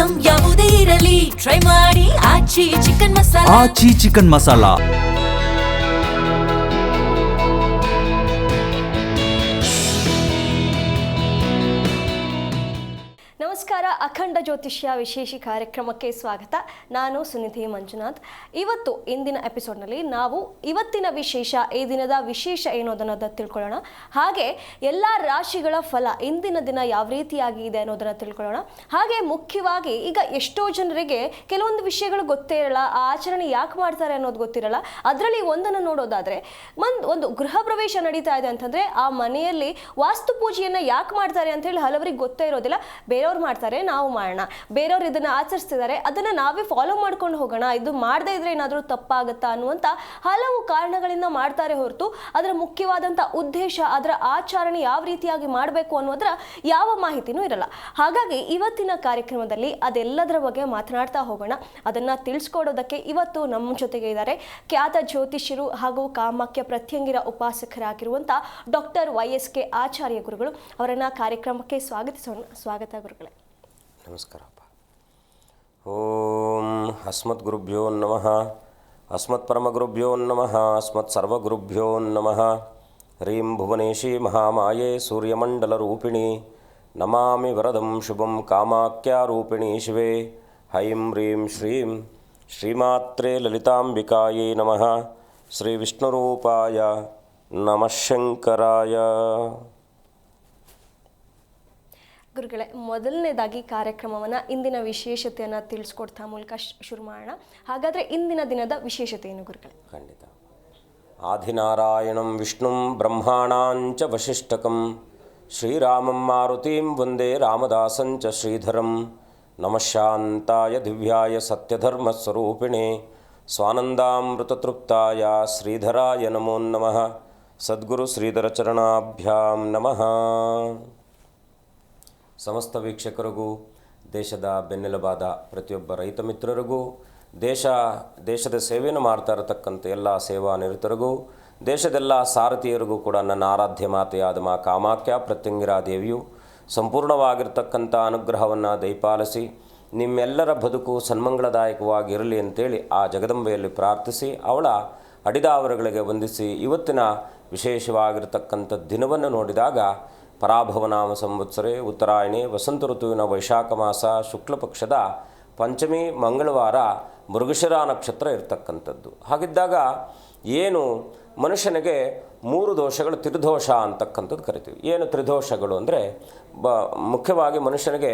Item ಯಾವುದೇ ಇರಲಿ try ಮಾಡಿ ಆಚಿ ಚಿಕನ್ ಮಸಾಲಾ. ಆಚಿ ಚಿಕನ್ ಮಸಾಲಾ. ನಮಸ್ಕಾರ, ಅಖಂಡ ಜ್ಯೋತಿಷ್ಯ ವಿಶೇಷ ಕಾರ್ಯಕ್ರಮಕ್ಕೆ ಸ್ವಾಗತ. ನಾನು ಸುನಿಧಿ ಮಂಜುನಾಥ್. ಇವತ್ತು ಇಂದಿನ ಎಪಿಸೋಡ್ನಲ್ಲಿ ನಾವು ಇವತ್ತಿನ ವಿಶೇಷ, ಈ ದಿನದ ವಿಶೇಷ ಏನು ಅನ್ನೋದನ್ನು ತಿಳ್ಕೊಳ್ಳೋಣ. ಹಾಗೆ ಎಲ್ಲ ರಾಶಿಗಳ ಫಲ ಇಂದಿನ ದಿನ ಯಾವ ರೀತಿಯಾಗಿ ಇದೆ ಅನ್ನೋದನ್ನು ತಿಳ್ಕೊಳ್ಳೋಣ. ಹಾಗೆ ಮುಖ್ಯವಾಗಿ ಈಗ ಎಷ್ಟೋ ಜನರಿಗೆ ಕೆಲವೊಂದು ವಿಷಯಗಳು ಗೊತ್ತೇ ಇರಲ್ಲ, ಆ ಆಚರಣೆ ಯಾಕೆ ಮಾಡ್ತಾರೆ ಅನ್ನೋದು ಗೊತ್ತಿರಲ್ಲ. ಅದರಲ್ಲಿ ಒಂದನ್ನು ನೋಡೋದಾದರೆ, ಒಂದು ಗೃಹ ಪ್ರವೇಶ ನಡೀತಾ ಇದೆ ಅಂತಂದರೆ ಆ ಮನೆಯಲ್ಲಿ ವಾಸ್ತು ಪೂಜೆಯನ್ನು ಯಾಕೆ ಮಾಡ್ತಾರೆ ಅಂತ ಹೇಳಿ ಹಲವರಿಗೆ ಗೊತ್ತೇ ಇರೋದಿಲ್ಲ. ಬೇರೆಯವ್ರು ಮಾಡ್ತಾರೆ, ನಾವು ಮಾಡೋಣ, ಬೇರೆಯವ್ರು ಇದನ್ನು ಆಚರಿಸ್ತಿದ್ದಾರೆ, ಅದನ್ನು ನಾವೇ ಫಾಲೋ ಮಾಡ್ಕೊಂಡು ಹೋಗೋಣ, ಇದು ಮಾಡದೇ ಇದ್ರೆ ಏನಾದರೂ ತಪ್ಪಾಗುತ್ತಾ ಅನ್ನುವಂಥ ಹಲವು ಕಾರಣಗಳಿಂದ ಮಾಡ್ತಾರೆ ಹೊರತು ಅದರ ಮುಖ್ಯವಾದಂಥ ಉದ್ದೇಶ, ಅದರ ಆಚರಣೆ ಯಾವ ರೀತಿಯಾಗಿ ಮಾಡಬೇಕು ಅನ್ನೋದರ ಯಾವ ಮಾಹಿತಿನೂ ಇರಲ್ಲ. ಹಾಗಾಗಿ ಇವತ್ತಿನ ಕಾರ್ಯಕ್ರಮದಲ್ಲಿ ಅದೆಲ್ಲದರ ಬಗ್ಗೆ ಮಾತನಾಡ್ತಾ ಹೋಗೋಣ. ಅದನ್ನು ತಿಳಿಸ್ಕೊಡೋದಕ್ಕೆ ಇವತ್ತು ನಮ್ಮ ಜೊತೆಗೆ ಇದ್ದಾರೆ ಖ್ಯಾತ ಜ್ಯೋತಿಷ್ಯರು ಹಾಗೂ ಕಾಮಾಖ್ಯ ಪ್ರತ್ಯಂಗಿರ ಉಪಾಸಕರಾಗಿರುವಂಥ ಡಾಕ್ಟರ್ YSK ಆಚಾರ್ಯ ಗುರುಗಳು. ಅವರನ್ನು ಕಾರ್ಯಕ್ರಮಕ್ಕೆ ಸ್ವಾಗತಿಸೋಣ. ಸ್ವಾಗತ ಗುರುಗಳೇ. ನಮಸ್ಕಾರಪ್ಪ. ಓಂ ಅಸ್ಮತ್ ಗುರುಭ್ಯೋ ನಮಃ, ಅಸ್ಮತ್ ಪರಮಗುರುಭ್ಯೋ ನಮಃ, ಅಸ್ಮತ್ ಸರ್ವಗುರುಭ್ಯೋ ನಮಃ. ಹ್ರೀಂ ಭುವನೇಶಿ ಮಹಾಮಾಯೆ ಸೂರ್ಯಮಂಡಲರೂಪಿಣಿ ನಮಾಮಿ ವರದಂ ಶುಭಂ ಕಾಮಾಖ್ಯಾರೂಪಿಣಿ ಶಿವೆ. ಹೈಂ ಹ್ರೀಂ ಶ್ರೀಂ ಶ್ರೀಮಾತ್ರೇ ಲಲಿತಾಂಬಿಕಾಯೇ ನಮಃ. ಶ್ರೀ ವಿಷ್ಣುರೂಪಾಯ ನಮಃ ಶಂಕರಾಯ. ಗುರುಗಳೇ, ಮೊದಲನೇದಾಗಿ ಕಾರ್ಯಕ್ರಮವನ್ನು ಇಂದಿನ ವಿಶೇಷತೆಯನ್ನು ತಿಳಿಸ್ಕೊಡ್ತಾ ಮೂಲಕ ಶುರು ಮಾಡೋಣ. ಹಾಗಾದರೆ ಇಂದಿನ ದಿನದ ವಿಶೇಷತೆ ಏನು ಗುರುಗಳೇ? ಖಂಡಿತ. ಆದಿನಾರಾಯಣಂ ವಿಷ್ಣುಂ ಬ್ರಹ್ಮಾಣಾಂಚ ವಸಿಷ್ಠಕಂ ಶ್ರೀರಾಮಂ ಮಾರುತಿಂ ವಂದೇ ರಾಮದಾಸಂಚ ಶ್ರೀಧರಂ. ನಮಃ ಶಾಂತಾಯ ದಿವ್ಯಾಯ ಸತ್ಯಧರ್ಮಸ್ವರೂಪಿಣೆ ಸ್ವಾನಂದಾಮೃತತೃಪ್ತಾಯ ಶ್ರೀಧರಾಯ ನಮೋ ನಮಃ. ಸದ್ಗುರು ಶ್ರೀಧರ ಚರಣಾಭ್ಯಾಂ ನಮಃ. ಸಮಸ್ತ ವೀಕ್ಷಕರಿಗೂ, ದೇಶದ ಬೆನ್ನೆಲುಬಾದ ಪ್ರತಿಯೊಬ್ಬ ರೈತ ಮಿತ್ರರಿಗೂ, ದೇಶದ ಸೇವೆಯನ್ನು ಮಾಡ್ತಾ ಇರತಕ್ಕಂಥ ಎಲ್ಲ ಸೇವಾ ನಿರತರಿಗೂ, ದೇಶದೆಲ್ಲ ಸಾರಥಿಯರಿಗೂ ಕೂಡ ನನ್ನ ಆರಾಧ್ಯ ಮಾತೆಯಾದ ಮಾ ಕಾಮಾಖ್ಯ ಪ್ರತ್ಯಂಗಿರಾ ದೇವಿಯು ಸಂಪೂರ್ಣವಾಗಿರ್ತಕ್ಕಂಥ ಅನುಗ್ರಹವನ್ನು ದಯಪಾಲಿಸಿ ನಿಮ್ಮೆಲ್ಲರ ಬದುಕು ಸನ್ಮಂಗಳದಾಯಕವಾಗಿರಲಿ ಅಂತೇಳಿ ಆ ಜಗದಂಬೆಯಲ್ಲಿ ಪ್ರಾರ್ಥಿಸಿ ಅವಳ ಅಡಿದಾವರುಗಳಿಗೆ ವಂದಿಸಿ ಇವತ್ತಿನ ವಿಶೇಷವಾಗಿರ್ತಕ್ಕಂಥ ದಿನವನ್ನು ನೋಡಿದಾಗ ಪರಾಭವನಾಮ ಸಂವತ್ಸರೆ ಉತ್ತರಾಯಣೆ ವಸಂತ ಋತುವಿನ ವೈಶಾಖ ಮಾಸ ಶುಕ್ಲ ಪಕ್ಷದ ಪಂಚಮಿ ಮಂಗಳವಾರ ಮೃಗಶಿರ ನಕ್ಷತ್ರ ಇರ್ತಕ್ಕಂಥದ್ದು. ಹಾಗಿದ್ದಾಗ ಏನು ಮನುಷ್ಯನಿಗೆ 3 ದೋಷಗಳು, ತ್ರಿದೋಷ ಅಂತಕ್ಕಂಥದ್ದು ಕರಿತೀವಿ. ಏನು ತ್ರಿದೋಷಗಳು ಅಂದರೆ ಮುಖ್ಯವಾಗಿ ಮನುಷ್ಯನಿಗೆ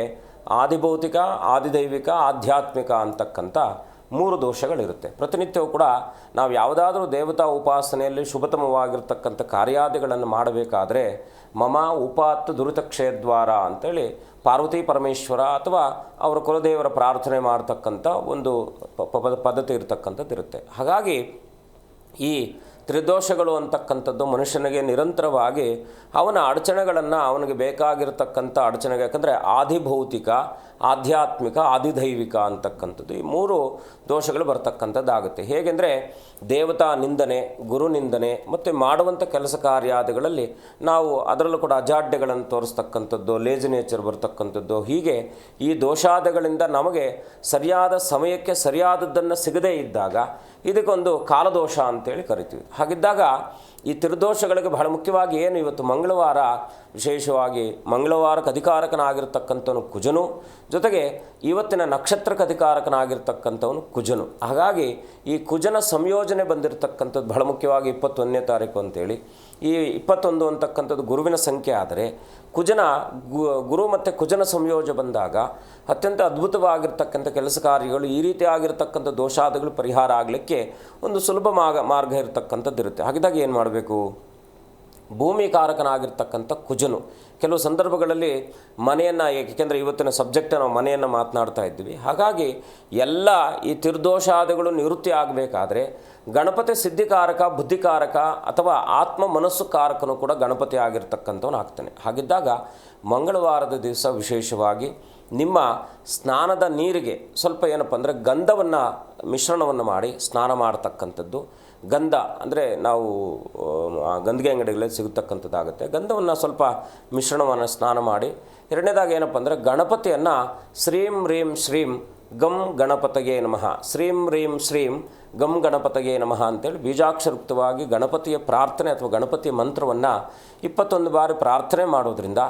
ಆದಿಭೌತಿಕ, ಆದಿದೈವಿಕ, ಆಧ್ಯಾತ್ಮಿಕ ಅಂತಕ್ಕಂಥ 3 ದೋಷಗಳಿರುತ್ತೆ. ಪ್ರತಿನಿತ್ಯವೂ ಕೂಡ ನಾವು ಯಾವುದಾದ್ರೂ ದೇವತಾ ಉಪಾಸನೆಯಲ್ಲಿ ಶುಭತಮವಾಗಿರ್ತಕ್ಕಂಥ ಕಾರ್ಯಾದಿಗಳನ್ನು ಮಾಡಬೇಕಾದ್ರೆ ಮಮ ಉಪಾತ್ ದುರಿತಕ್ಷಯದ್ವಾರ ಅಂತೇಳಿ ಪಾರ್ವತಿ ಪರಮೇಶ್ವರ ಅಥವಾ ಅವರ ಕುಲದೇವರ ಪ್ರಾರ್ಥನೆ ಮಾಡ್ತಕ್ಕಂಥ ಒಂದು ಪದ್ಧತಿ ಇರತಕ್ಕಂಥದ್ದು ಇರುತ್ತೆ. ಹಾಗಾಗಿ ಈ ತ್ರಿದೋಷಗಳು ಅಂತಕ್ಕಂಥದ್ದು ಮನುಷ್ಯನಿಗೆ ನಿರಂತರವಾಗಿ ಅವನ ಅಡಚಣೆಗಳನ್ನು, ಅವನಿಗೆ ಬೇಕಾಗಿರ್ತಕ್ಕಂಥ ಅಡಚಣೆಗೆ, ಯಾಕಂದರೆ ಆದಿಭೌತಿಕ, ಆಧ್ಯಾತ್ಮಿಕ, ಆದಿದೈವಿಕ ಅಂತಕ್ಕಂಥದ್ದು ಈ 3 ದೋಷಗಳು ಬರ್ತಕ್ಕಂಥದ್ದಾಗುತ್ತೆ. ಹೇಗೆಂದರೆ ದೇವತಾ ನಿಂದನೆ, ಗುರು ನಿಂದನೆ ಮತ್ತು ಮಾಡುವಂಥ ಕೆಲಸ ಕಾರ್ಯಾದಿಗಳಲ್ಲಿ ನಾವು ಅದರಲ್ಲೂ ಕೂಡ ಅಜಾಡ್ಯಗಳನ್ನು ತೋರಿಸ್ತಕ್ಕಂಥದ್ದು, ಲೇಜಿ ನೇಚರ್ ಬರ್ತಕ್ಕಂಥದ್ದು, ಹೀಗೆ ಈ ದೋಷಾದಿಗಳಿಂದ ನಮಗೆ ಸರಿಯಾದ ಸಮಯಕ್ಕೆ ಸರಿಯಾದದ್ದನ್ನು ಸಿಗದೇ ಇದ್ದಾಗ ಇದಕ್ಕೊಂದು ಕಾಲದೋಷ ಅಂತೇಳಿ ಕರಿತೀವಿ. ಹಾಗಿದ್ದಾಗ ಈ ತ್ರಿದೋಷಗಳಿಗೆ ಬಹಳ ಮುಖ್ಯವಾಗಿ ಏನು ಇವತ್ತು ಮಂಗಳವಾರ, ವಿಶೇಷವಾಗಿ ಮಂಗಳವಾರಕ್ಕೆ ಅಧಿಕಾರಕನಾಗಿರ್ತಕ್ಕಂಥವನು ಕುಜನು, ಜೊತೆಗೆ ಇವತ್ತಿನ ನಕ್ಷತ್ರಕ್ಕೆ ಅಧಿಕಾರಕನಾಗಿರ್ತಕ್ಕಂಥವನು ಕುಜನು. ಹಾಗಾಗಿ ಈ ಕುಜನ ಸಂಯೋಜನೆ ಬಂದಿರತಕ್ಕಂಥದ್ದು ಬಹಳ ಮುಖ್ಯವಾಗಿ 21ನೇ ತಾರೀಕು ಅಂತೇಳಿ. ಈ 21 ಅಂತಕ್ಕಂಥದ್ದು ಗುರುವಿನ ಸಂಖ್ಯೆ ಆದರೆ ಗುರು ಮತ್ತು ಕುಜನ ಸಂಯೋಜನೆ ಬಂದಾಗ ಅತ್ಯಂತ ಅದ್ಭುತವಾಗಿರ್ತಕ್ಕಂಥ ಕೆಲಸ ಕಾರ್ಯಗಳು, ಈ ರೀತಿ ಆಗಿರ್ತಕ್ಕಂಥ ದೋಷಾದಿಗಳು ಪರಿಹಾರ ಆಗಲಿಕ್ಕೆ ಒಂದು ಸುಲಭ ಮಾರ್ಗ ಇರತಕ್ಕಂಥದ್ದು ಇರುತ್ತೆ. ಹಾಗಿದ್ದಾಗ ಏನು ಮಾಡಬೇಕು? ಭೂಮಿ ಕಾರಕನಾಗಿರ್ತಕ್ಕಂಥ ಕುಜನು ಕೆಲವು ಸಂದರ್ಭಗಳಲ್ಲಿ ಮನೆಯನ್ನು, ಏಕೆಂದರೆ ಇವತ್ತಿನ ಸಬ್ಜೆಕ್ಟ್ ನಾವು ಮನೆಯನ್ನು ಮಾತನಾಡ್ತಾ ಇದ್ವಿ, ಹಾಗಾಗಿ ಎಲ್ಲ ಈ ತ್ರಿದೋಷಾದಿಗಳು ನಿವೃತ್ತಿ ಆಗಬೇಕಾದ್ರೆ ಗಣಪತಿ ಸಿದ್ಧಿಕಾರಕ, ಬುದ್ಧಿಕಾರಕ ಅಥವಾ ಆತ್ಮ ಮನಸ್ಸು ಕಾರಕನು ಕೂಡ ಗಣಪತಿ ಆಗಿರ್ತಕ್ಕಂಥವನು ಆಗ್ತಾನೆ. ಹಾಗಿದ್ದಾಗ ಮಂಗಳವಾರದ ದಿವಸ ವಿಶೇಷವಾಗಿ ನಿಮ್ಮ ಸ್ನಾನದ ನೀರಿಗೆ ಸ್ವಲ್ಪ ಏನಪ್ಪ ಅಂದರೆ ಗಂಧವನ್ನು ಮಿಶ್ರಣವನ್ನು ಮಾಡಿ ಸ್ನಾನ ಮಾಡ್ತಕ್ಕಂಥದ್ದು. ಗಂಧ ಅಂದರೆ ನಾವು ಗಂಧಿಗೆ ಅಂಗಡಿಗಳಲ್ಲಿ ಸಿಗತಕ್ಕಂಥದ್ದಾಗುತ್ತೆ. ಗಂಧವನ್ನು ಸ್ವಲ್ಪ ಮಿಶ್ರಣವನ್ನು ಸ್ನಾನ ಮಾಡಿ ಎರಡನೇದಾಗಿ ಏನಪ್ಪ ಅಂದರೆ ಗಣಪತಿಯನ್ನು ಶ್ರೀಂ ರೀಂ ಶ್ರೀಂ ಗಂ ಗಣಪತಯೇ ನಮಃ, ಶ್ರೀಂ ರೀಂ ಶ್ರೀಂ ಗಂ ಗಣಪತಯೇ ನಮಃ ಅಂತೇಳಿ ಬೀಜಾಕ್ಷರಯುಕ್ತವಾಗಿ ಗಣಪತಿಯ ಪ್ರಾರ್ಥನೆ ಅಥವಾ ಗಣಪತಿಯ ಮಂತ್ರವನ್ನು 21 ಬಾರಿ ಪ್ರಾರ್ಥನೆ ಮಾಡೋದ್ರಿಂದ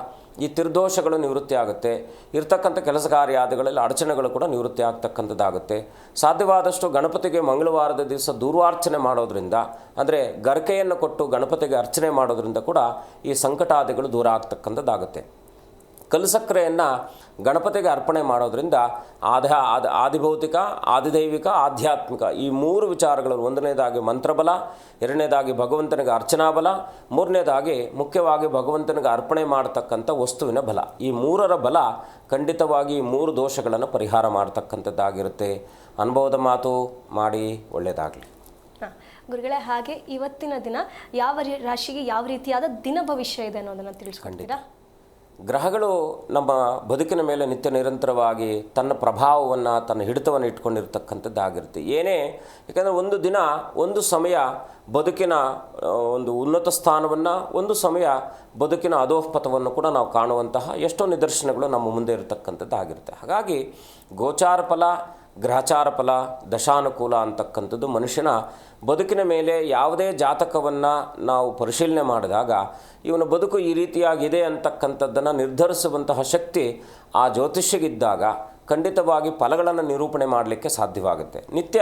ಈ ತ್ರಿದೋಷಗಳು ನಿವೃತ್ತಿ ಆಗುತ್ತೆ. ಇರ್ತಕ್ಕಂಥ ಕೆಲಸ ಕಾರ್ಯಾದಿಗಳಲ್ಲಿ ಅಡಚಣೆಗಳು ಕೂಡ ನಿವೃತ್ತಿ ಆಗ್ತಕ್ಕಂಥದ್ದಾಗುತ್ತೆ. ಸಾಧ್ಯವಾದಷ್ಟು ಗಣಪತಿಗೆ ಮಂಗಳವಾರದ ದಿವಸ ದೂರ್ವಾರ್ಚನೆ ಮಾಡೋದ್ರಿಂದ, ಅಂದರೆ ಗರಿಕೆಯನ್ನು ಕೊಟ್ಟು ಗಣಪತಿಗೆ ಅರ್ಚನೆ ಮಾಡೋದ್ರಿಂದ ಕೂಡ ಈ ಸಂಕಟಾದಿಗಳು ದೂರ ಆಗ್ತಕ್ಕಂಥದ್ದಾಗುತ್ತೆ. ಕಲ್ಸಕ್ರೆಯನ್ನು ಗಣಪತಿಗೆ ಅರ್ಪಣೆ ಮಾಡೋದ್ರಿಂದ ಆದಿಭೌತಿಕ, ಆದಿದೈವಿಕ, ಆಧ್ಯಾತ್ಮಿಕ ಈ 3 ವಿಚಾರಗಳು, ಒಂದನೇದಾಗಿ ಮಂತ್ರಬಲ, ಎರಡನೇದಾಗಿ ಭಗವಂತನಿಗೆ ಅರ್ಚನಾ ಬಲ, ಮೂರನೇದಾಗಿ ಮುಖ್ಯವಾಗಿ ಭಗವಂತನಿಗೆ ಅರ್ಪಣೆ ಮಾಡತಕ್ಕಂಥ ವಸ್ತುವಿನ ಬಲ. ಈ 3ರ ಬಲ ಖಂಡಿತವಾಗಿ ಈ 3 ದೋಷಗಳನ್ನು ಪರಿಹಾರ ಮಾಡ್ತಕ್ಕಂಥದ್ದಾಗಿರುತ್ತೆ. ಅನುಭವದ ಮಾತು ಮಾಡಿ, ಒಳ್ಳೆಯದಾಗಲಿ. ಗುರುಗಳೇ, ಹಾಗೆ ಇವತ್ತಿನ ದಿನ ಯಾವ ರಾಶಿಗೆ ಯಾವ ರೀತಿಯಾದ ದಿನ ಭವಿಷ್ಯ ಇದೆ ಅನ್ನೋದನ್ನು ತಿಳಿಸ್ಕೊಂಡಿದ್ದೀರಾ? ಗ್ರಹಗಳು ನಮ್ಮ ಬದುಕಿನ ಮೇಲೆ ನಿತ್ಯ ನಿರಂತರವಾಗಿ ತನ್ನ ಪ್ರಭಾವವನ್ನು, ತನ್ನ ಹಿಡಿತವನ್ನು ಇಟ್ಕೊಂಡಿರ್ತಕ್ಕಂಥದ್ದಾಗಿರುತ್ತೆ. ಏನೇ, ಯಾಕಂದರೆ ಒಂದು ದಿನ, ಒಂದು ಸಮಯ ಬದುಕಿನ ಒಂದು ಉನ್ನತ ಸ್ಥಾನವನ್ನು, ಒಂದು ಸಮಯ ಬದುಕಿನ ಅಧೋಪತವನ್ನು ಕೂಡ ನಾವು ಕಾಣುವಂತಹ ಎಷ್ಟೋ ನಿದರ್ಶನಗಳು ನಮ್ಮ ಮುಂದೆ ಇರತಕ್ಕಂಥದ್ದಾಗಿರುತ್ತೆ. ಹಾಗಾಗಿ ಗೋಚಾರ ಫಲ, ಗ್ರಹಚಾರ ಫಲ, ದಶಾನುಕೂಲ ಅಂತಕ್ಕಂಥದ್ದು ಮನುಷ್ಯನ ಬದುಕಿನ ಮೇಲೆ ಯಾವುದೇ ಜಾತಕವನ್ನು ನಾವು ಪರಿಶೀಲನೆ ಮಾಡಿದಾಗ ಇವನ ಬದುಕು ಈ ರೀತಿಯಾಗಿದೆ ಅಂತಕ್ಕಂಥದ್ದನ್ನು ನಿರ್ಧರಿಸುವಂತಹ ಶಕ್ತಿ ಆ ಜ್ಯೋತಿಷ್ಯಗಿದ್ದಾಗ ಖಂಡಿತವಾಗಿ ಫಲಗಳನ್ನು ನಿರೂಪಣೆ ಮಾಡಲಿಕ್ಕೆ ಸಾಧ್ಯವಾಗುತ್ತೆ. ನಿತ್ಯ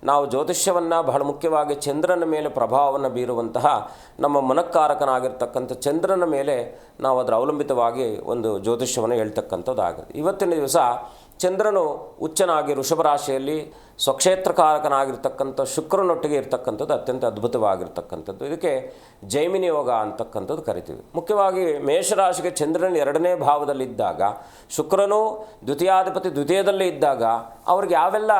ನಾವು ಜ್ಯೋತಿಷ್ಯವನ್ನು ಬಹಳ ಮುಖ್ಯವಾಗಿ ಚಂದ್ರನ ಮೇಲೆ ಪ್ರಭಾವವನ್ನು ಬೀರುವಂತಹ ನಮ್ಮ ಮನಃಕಾರಕನಾಗಿರ್ತಕ್ಕಂಥ ಚಂದ್ರನ ಮೇಲೆ ನಾವು ಅದರ ಅವಲಂಬಿತವಾಗಿ ಒಂದು ಜ್ಯೋತಿಷ್ಯವನ್ನು ಹೇಳ್ತಕ್ಕಂಥದ್ದಾಗುತ್ತೆ. ಇವತ್ತಿನ ದಿವಸ ಚಂದ್ರನು ಉಚ್ಚನಾಗಿ ವೃಷಭ ರಾಶಿಯಲ್ಲಿ ಸ್ವಕ್ಷೇತ್ರಕಾರಕನಾಗಿರ್ತಕ್ಕಂಥ ಶುಕ್ರನೊಟ್ಟಿಗೆ ಇರ್ತಕ್ಕಂಥದ್ದು ಅತ್ಯಂತ ಅದ್ಭುತವಾಗಿರ್ತಕ್ಕಂಥದ್ದು. ಇದಕ್ಕೆ ಜೈಮಿನಿ ಯೋಗ ಅಂತಕ್ಕಂಥದ್ದು ಕರಿತೀವಿ. ಮುಖ್ಯವಾಗಿ ಮೇಷರಾಶಿಗೆ ಚಂದ್ರನ 2ನೇ ಭಾವದಲ್ಲಿದ್ದಾಗ, ಶುಕ್ರನು ದ್ವಿತೀಯಾಧಿಪತಿ ದ್ವಿತೀಯದಲ್ಲೇ ಇದ್ದಾಗ ಅವ್ರಿಗೆ ಯಾವೆಲ್ಲ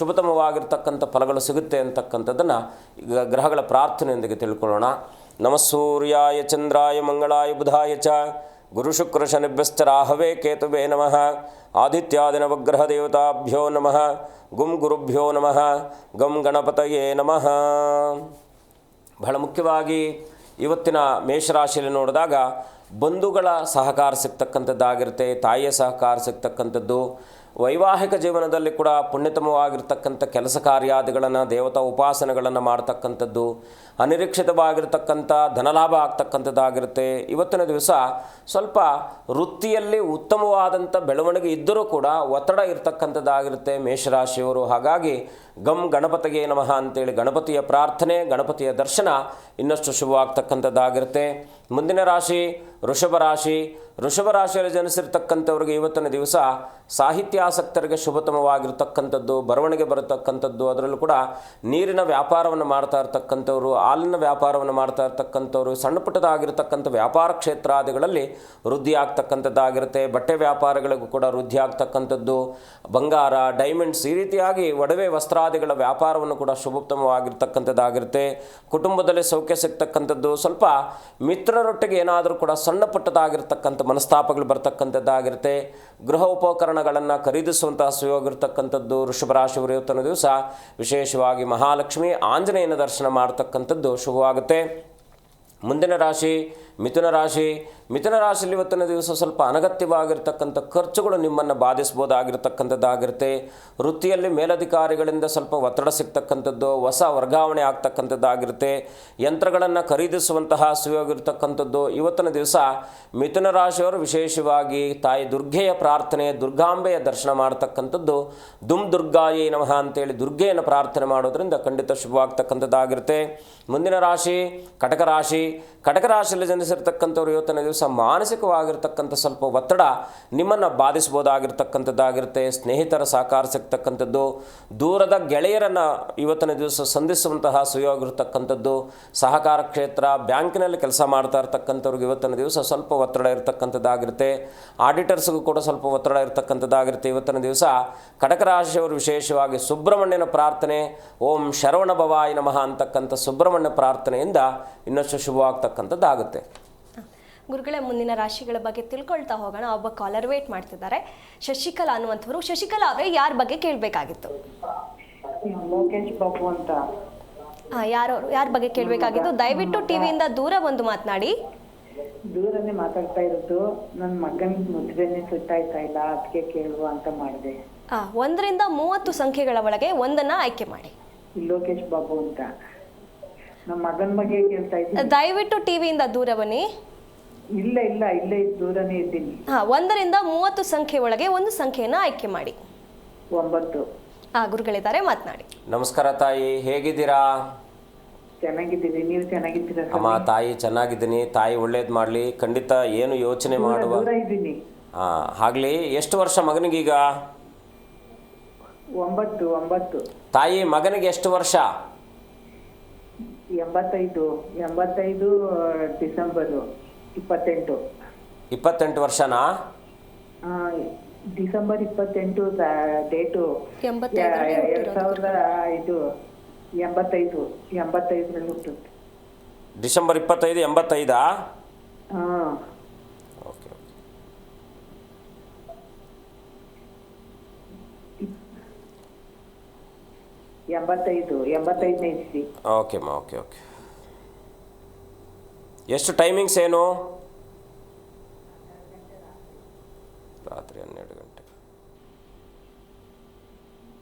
ಶುಭತಮವಾಗಿರ್ತಕ್ಕಂಥ ಫಲಗಳು ಸಿಗುತ್ತೆ ಅಂತಕ್ಕಂಥದ್ದನ್ನು ಈಗ ಗ್ರಹಗಳ ಪ್ರಾರ್ಥನೆಯೊಂದಿಗೆ ತಿಳ್ಕೊಳ್ಳೋಣ. ನಮಸ್ಸೂರ್ಯಾಯ ಚಂದ್ರಾಯ ಮಂಗಳಾಯ ಬುಧಾಯ ಚ ಗುರುಶುಕ್ರ ಶನಿಭ್ಯಶ್ಚ ರಾಹವೇ ಕೇತುವೇ ನಮಃ. ಆದಿತ್ಯಾದಿನವಗ್ರಹ ದೇವತಾಭ್ಯೋ ನಮಃ. ಗುಂ ಗುರುಭ್ಯೋ ನಮಃ. ಗಂ ಗಣಪತಯೇ ನಮಃ. ಬಹಳ ಮುಖ್ಯವಾಗಿ ಇವತ್ತಿನ ಮೇಷರಾಶಿಯಲ್ಲಿ ನೋಡಿದಾಗ ಬಂಧುಗಳ ಸಹಕಾರ ಸಿಗ್ತಕ್ಕಂಥದ್ದಾಗಿರುತ್ತೆ, ತಾಯಿಯ ಸಹಕಾರ ಸಿಗ್ತಕ್ಕಂಥದ್ದು. ವೈವಾಹಿಕ ಜೀವನದಲ್ಲಿ ಕೂಡ ಪುಣ್ಯತಮವಾಗಿರ್ತಕ್ಕಂಥ ಕೆಲಸ ಕಾರ್ಯಾದಿಗಳನ್ನು, ದೇವತಾ ಉಪಾಸನೆಗಳನ್ನು ಮಾಡ್ತಕ್ಕಂಥದ್ದು, ಅನಿರೀಕ್ಷಿತವಾಗಿರ್ತಕ್ಕಂಥ ಧನಲಾಭ ಆಗ್ತಕ್ಕಂಥದ್ದಾಗಿರುತ್ತೆ. ಇವತ್ತಿನ ದಿವಸ ಸ್ವಲ್ಪ ವೃತ್ತಿಯಲ್ಲಿ ಉತ್ತಮವಾದಂಥ ಬೆಳವಣಿಗೆ ಇದ್ದರೂ ಕೂಡ ಒತ್ತಡ ಇರ್ತಕ್ಕಂಥದ್ದಾಗಿರುತ್ತೆ ಮೇಷರಾಶಿಯವರು. ಹಾಗಾಗಿ ಗಂ ಗಣಪತಿಗೆ ನಮಃ ಅಂತೇಳಿ ಗಣಪತಿಯ ಪ್ರಾರ್ಥನೆ, ಗಣಪತಿಯ ದರ್ಶನ ಇನ್ನಷ್ಟು ಶುಭವಾಗ್ತಕ್ಕಂಥದ್ದಾಗಿರುತ್ತೆ. ಮುಂದಿನ ರಾಶಿ ವೃಷಭ ರಾಶಿ. ವೃಷಭ ರಾಶಿಯಲ್ಲಿ ಜನಿಸಿರ್ತಕ್ಕಂಥವ್ರಿಗೆ ಇವತ್ತಿನ ದಿವಸ ಸಾಹಿತ್ಯಾಸಕ್ತರಿಗೆ ಶುಭತಮವಾಗಿರ್ತಕ್ಕಂಥದ್ದು, ಬರವಣಿಗೆ ಬರತಕ್ಕಂಥದ್ದು, ಅದರಲ್ಲೂ ಕೂಡ ನೀರಿನ ವ್ಯಾಪಾರವನ್ನು ಮಾಡ್ತಾ ಇರ್ತಕ್ಕಂಥವ್ರು, ಹಾಲಿನ ವ್ಯಾಪಾರವನ್ನು ಮಾಡ್ತಾ ಇರ್ತಕ್ಕಂಥವ್ರು, ಸಣ್ಣ ಪುಟ್ಟದಾಗಿರ್ತಕ್ಕಂಥ ವ್ಯಾಪಾರ ಕ್ಷೇತ್ರಾದಿಗಳಲ್ಲಿ ವೃದ್ಧಿ ಆಗ್ತಕ್ಕಂಥದ್ದಾಗಿರುತ್ತೆ. ಬಟ್ಟೆ ವ್ಯಾಪಾರಗಳಿಗೂ ಕೂಡ ವೃದ್ಧಿ ಆಗ್ತಕ್ಕಂಥದ್ದು, ಬಂಗಾರ, ಡೈಮಂಡ್ಸ್ ಈ ರೀತಿಯಾಗಿ ಒಡವೆ ವಸ್ತ್ರಾದಿಗಳ ವ್ಯಾಪಾರವನ್ನು ಕೂಡ ಶುಭತಮವಾಗಿರ್ತಕ್ಕಂಥದ್ದಾಗಿರುತ್ತೆ. ಕುಟುಂಬದಲ್ಲಿ ಸೌಖ್ಯ ಸಿಗ್ತಕ್ಕಂಥದ್ದು, ಸ್ವಲ್ಪ ಮಿತ್ರರೊಟ್ಟಿಗೆ ಏನಾದರೂ ಕೂಡ ಸಣ್ಣ ಪುಟ್ಟದಾಗಿರ್ತಕ್ಕಂಥ ಮನಸ್ತಾಪಗಳು ಬರ್ತಕ್ಕಂಥದ್ದಾಗಿರುತ್ತೆ. ಗೃಹ ಉಪಕರಣಗಳನ್ನು ಖರೀದಿಸುವಂತಹ ಸುಯೋಗ ಇರ್ತಕ್ಕಂಥದ್ದು. ವೃಷಭ ರಾಶಿಯವರು ಇವತ್ತಿನ ದಿವಸ ವಿಶೇಷವಾಗಿ ಮಹಾಲಕ್ಷ್ಮಿ ಆಂಜನೇಯನ ದರ್ಶನ ಮಾಡ್ತಕ್ಕಂಥದ್ದು ಶುಭವಾಗುತ್ತೆ. ಮುಂದಿನ ರಾಶಿ ಮಿಥುನ ರಾಶಿ. ಮಿಥುನ ರಾಶಿಯಲ್ಲಿ ಇವತ್ತಿನ ದಿವಸ ಸ್ವಲ್ಪ ಅನಗತ್ಯವಾಗಿರ್ತಕ್ಕಂಥ ಖರ್ಚುಗಳು ನಿಮ್ಮನ್ನು ಬಾಧಿಸ್ಬೋದಾಗಿರ್ತಕ್ಕಂಥದ್ದಾಗಿರುತ್ತೆ. ವೃತ್ತಿಯಲ್ಲಿ ಮೇಲಧಿಕಾರಿಗಳಿಂದ ಸ್ವಲ್ಪ ಒತ್ತಡ ಸಿಗ್ತಕ್ಕಂಥದ್ದು, ಹೊಸ ವರ್ಗಾವಣೆ ಆಗ್ತಕ್ಕಂಥದ್ದಾಗಿರುತ್ತೆ. ಯಂತ್ರಗಳನ್ನು ಖರೀದಿಸುವಂತಹ ಸುಯೋಗ ಇರ್ತಕ್ಕಂಥದ್ದು. ಇವತ್ತಿನ ದಿವಸ ಮಿಥುನ ರಾಶಿಯವರು ವಿಶೇಷವಾಗಿ ತಾಯಿ ದುರ್ಗೆಯ ಪ್ರಾರ್ಥನೆ, ದುರ್ಗಾಂಬೆಯ ದರ್ಶನ ಮಾಡ್ತಕ್ಕಂಥದ್ದು. ದುಮ್ ದುರ್ಗಾಯೇ ನಮಃ ಅಂತೇಳಿ ದುರ್ಗೆಯನ್ನು ಪ್ರಾರ್ಥನೆ ಮಾಡೋದ್ರಿಂದ ಖಂಡಿತ ಶುಭವಾಗ್ತಕ್ಕಂಥದ್ದಾಗಿರುತ್ತೆ. ಮುಂದಿನ ರಾಶಿ ಕಟಕ ರಾಶಿ. ಕಟಕ ರಾಶಿಯಲ್ಲಿ ಜನಿಸಿರ್ತಕ್ಕಂಥವ್ರು ಇವತ್ತಿನ ದಿವಸ ಮಾನಸಿಕವಾಗಿರ್ತಕ್ಕಂಥ ಸ್ವಲ್ಪ ಒತ್ತಡ ನಿಮ್ಮನ್ನು ಬಾಧಿಸ್ಬೋದಾಗಿರ್ತಕ್ಕಂಥದ್ದಾಗಿರುತ್ತೆ. ಸ್ನೇಹಿತರ ಸಹಕಾರ ಸಿಗ್ತಕ್ಕಂಥದ್ದು, ದೂರದ ಗೆಳೆಯರನ್ನು ಇವತ್ತಿನ ದಿವಸ ಸಂಧಿಸುವಂತಹ ಸುಯೋಗ ಇರತಕ್ಕಂಥದ್ದು. ಸಹಕಾರ ಕ್ಷೇತ್ರ, ಬ್ಯಾಂಕಿನಲ್ಲಿ ಕೆಲಸ ಮಾಡ್ತಾ ಇರ್ತಕ್ಕಂಥವ್ರಿಗೆ ಇವತ್ತಿನ ದಿವಸ ಸ್ವಲ್ಪ ಒತ್ತಡ ಇರತಕ್ಕಂಥದ್ದಾಗಿರುತ್ತೆ. ಆಡಿಟರ್ಸ್ಗೂ ಕೂಡ ಸ್ವಲ್ಪ ಒತ್ತಡ ಇರತಕ್ಕಂಥದ್ದಾಗಿರುತ್ತೆ. ಇವತ್ತಿನ ದಿವಸ ಕಟಕ ರಾಶಿಯವರು ವಿಶೇಷವಾಗಿ ಸುಬ್ರಹ್ಮಣ್ಯನ ಪ್ರಾರ್ಥನೆ, ಓಂ ಶರವಣ ಭವಾಯ ನಮಃ ಅಂತಕ್ಕಂಥ ಸುಬ್ರಹ್ಮಣ್ಯ ಪ್ರಾರ್ಥನೆಯಿಂದ ಇನ್ನಷ್ಟು ಶುಭವಾಗ್ತಕ್ಕಂಥದ್ದಾಗುತ್ತೆ. ಗುರುಗಳೇ, ಮುಂದಿನ ರಾಶಿಗಳ ಬಗ್ಗೆ ತಿಳ್ಕೊಳ್ತಾ ಹೋಗೋಣ. ಒಬ್ಬ ಕಾಲರ್ ವೇಟ್ ಮಾಡ್ತಿದ್ದಾರೆ, ಶಶಿಕಲಾ ಅನ್ನುವಂಥವ್ರು. ಶಶಿಕಲಾ ಅವರೇ, ಯಾರ ಬಗ್ಗೆ ಕೇಳಬೇಕಾಗಿತ್ತು? ಲೋಕೇಶ್ ಬಾಬು ಅಂತ. ಯಾರ ಬಗ್ಗೆ ಕೇಳಬೇಕಾಗಿತ್ತು? ದಯವಿಟ್ಟು ಟಿವಿಯಿಂದ ದೂರ ಬಂದು ಮಾತನಾಡಿ. ದೂರನೇ ಮಾತಾಡ್ತಾ ಇರೋದು. ನನ್ನ ಮಗನಿಗೆ ಮದುವೆನೇ ಸೆಟ್ ಆಯ್ತಾ ಇಲ್ಲ, ಅದಕ್ಕೆ ಕೇಳುವ ಅಂತ ಮಾಡಿದೆ. 1ರಿಂದ 30 ಸಂಖ್ಯೆಗಳ ಒಳಗೆ ಒಂದನ್ನ ಆಯ್ಕೆ ಮಾಡಿ. ಲೋಕೇಶ್ ಬಾಬು ಅಂತ. ನಮ್ಮ ಮಗನ ಬಗ್ಗೆ ಕೇಳ್ತಾ ಇದ್ದೀನಿ. ದಯವಿಟ್ಟು ಟಿವಿಯಿಂದ ದೂರ ಬನ್ನಿ. ಇಲ್ಲ ಇಲ್ಲೇ ದೂರನೇ ಇದ್ದೀನಿ. 1ರಿಂದ 30 ಸಂಖ್ಯೆ ಒಳಗೆ ಒಂದು ಸಂಖ್ಯೆಯನ್ನ ಆಯ್ಕೆ ಮಾಡಿ. 9. ಗುರುಗಳಿದ್ದಾರೆ, ಮಾತನಾಡಿ. ನಮಸ್ಕಾರ ತಾಯಿ, ಹೇಗಿದ್ದೀರಾ? ಚೆನ್ನಾಗಿದ್ದೀನಿ, ನೀವು ಚೆನ್ನಾಗಿದ್ದೀರಾ? ಅಮ್ಮ ತಾಯಿ ಚೆನ್ನಾಗಿದ್ದೀನಿ. ತಾಯಿ ಒಳ್ಳೇದು ಮಾಡಲಿ. ಖಂಡಿತ ಏನು ಯೋಚನೆ ಮಾಡುವ. ದೂರ ಇದ್ದೀನಿ. ಆಗಲಿ. ಎಷ್ಟು ವರ್ಷ ಮಗನಿಗೀಗ? 9. ತಾಯಿ ಮಗನಿಗೆ ಎಷ್ಟು ವರ್ಷ? 85 ಡಿಸೆಂಬರ್ 28. 28 ವರ್ಷನಾ? December 28 date. 85 ಹುಟ್ಟುತ್ತೆ. ಡಿಸೆಂಬರ್ 25, 85. ಓಕೆ. 85ನೇ ಇಸ್ವಿ. ಓಕೆಮ್ಮ, ಓಕೆ. ಎಷ್ಟು ಟೈಮಿಂಗ್ಸ್ ಏನು? ರಾತ್ರಿ 12 ಗಂಟೆ.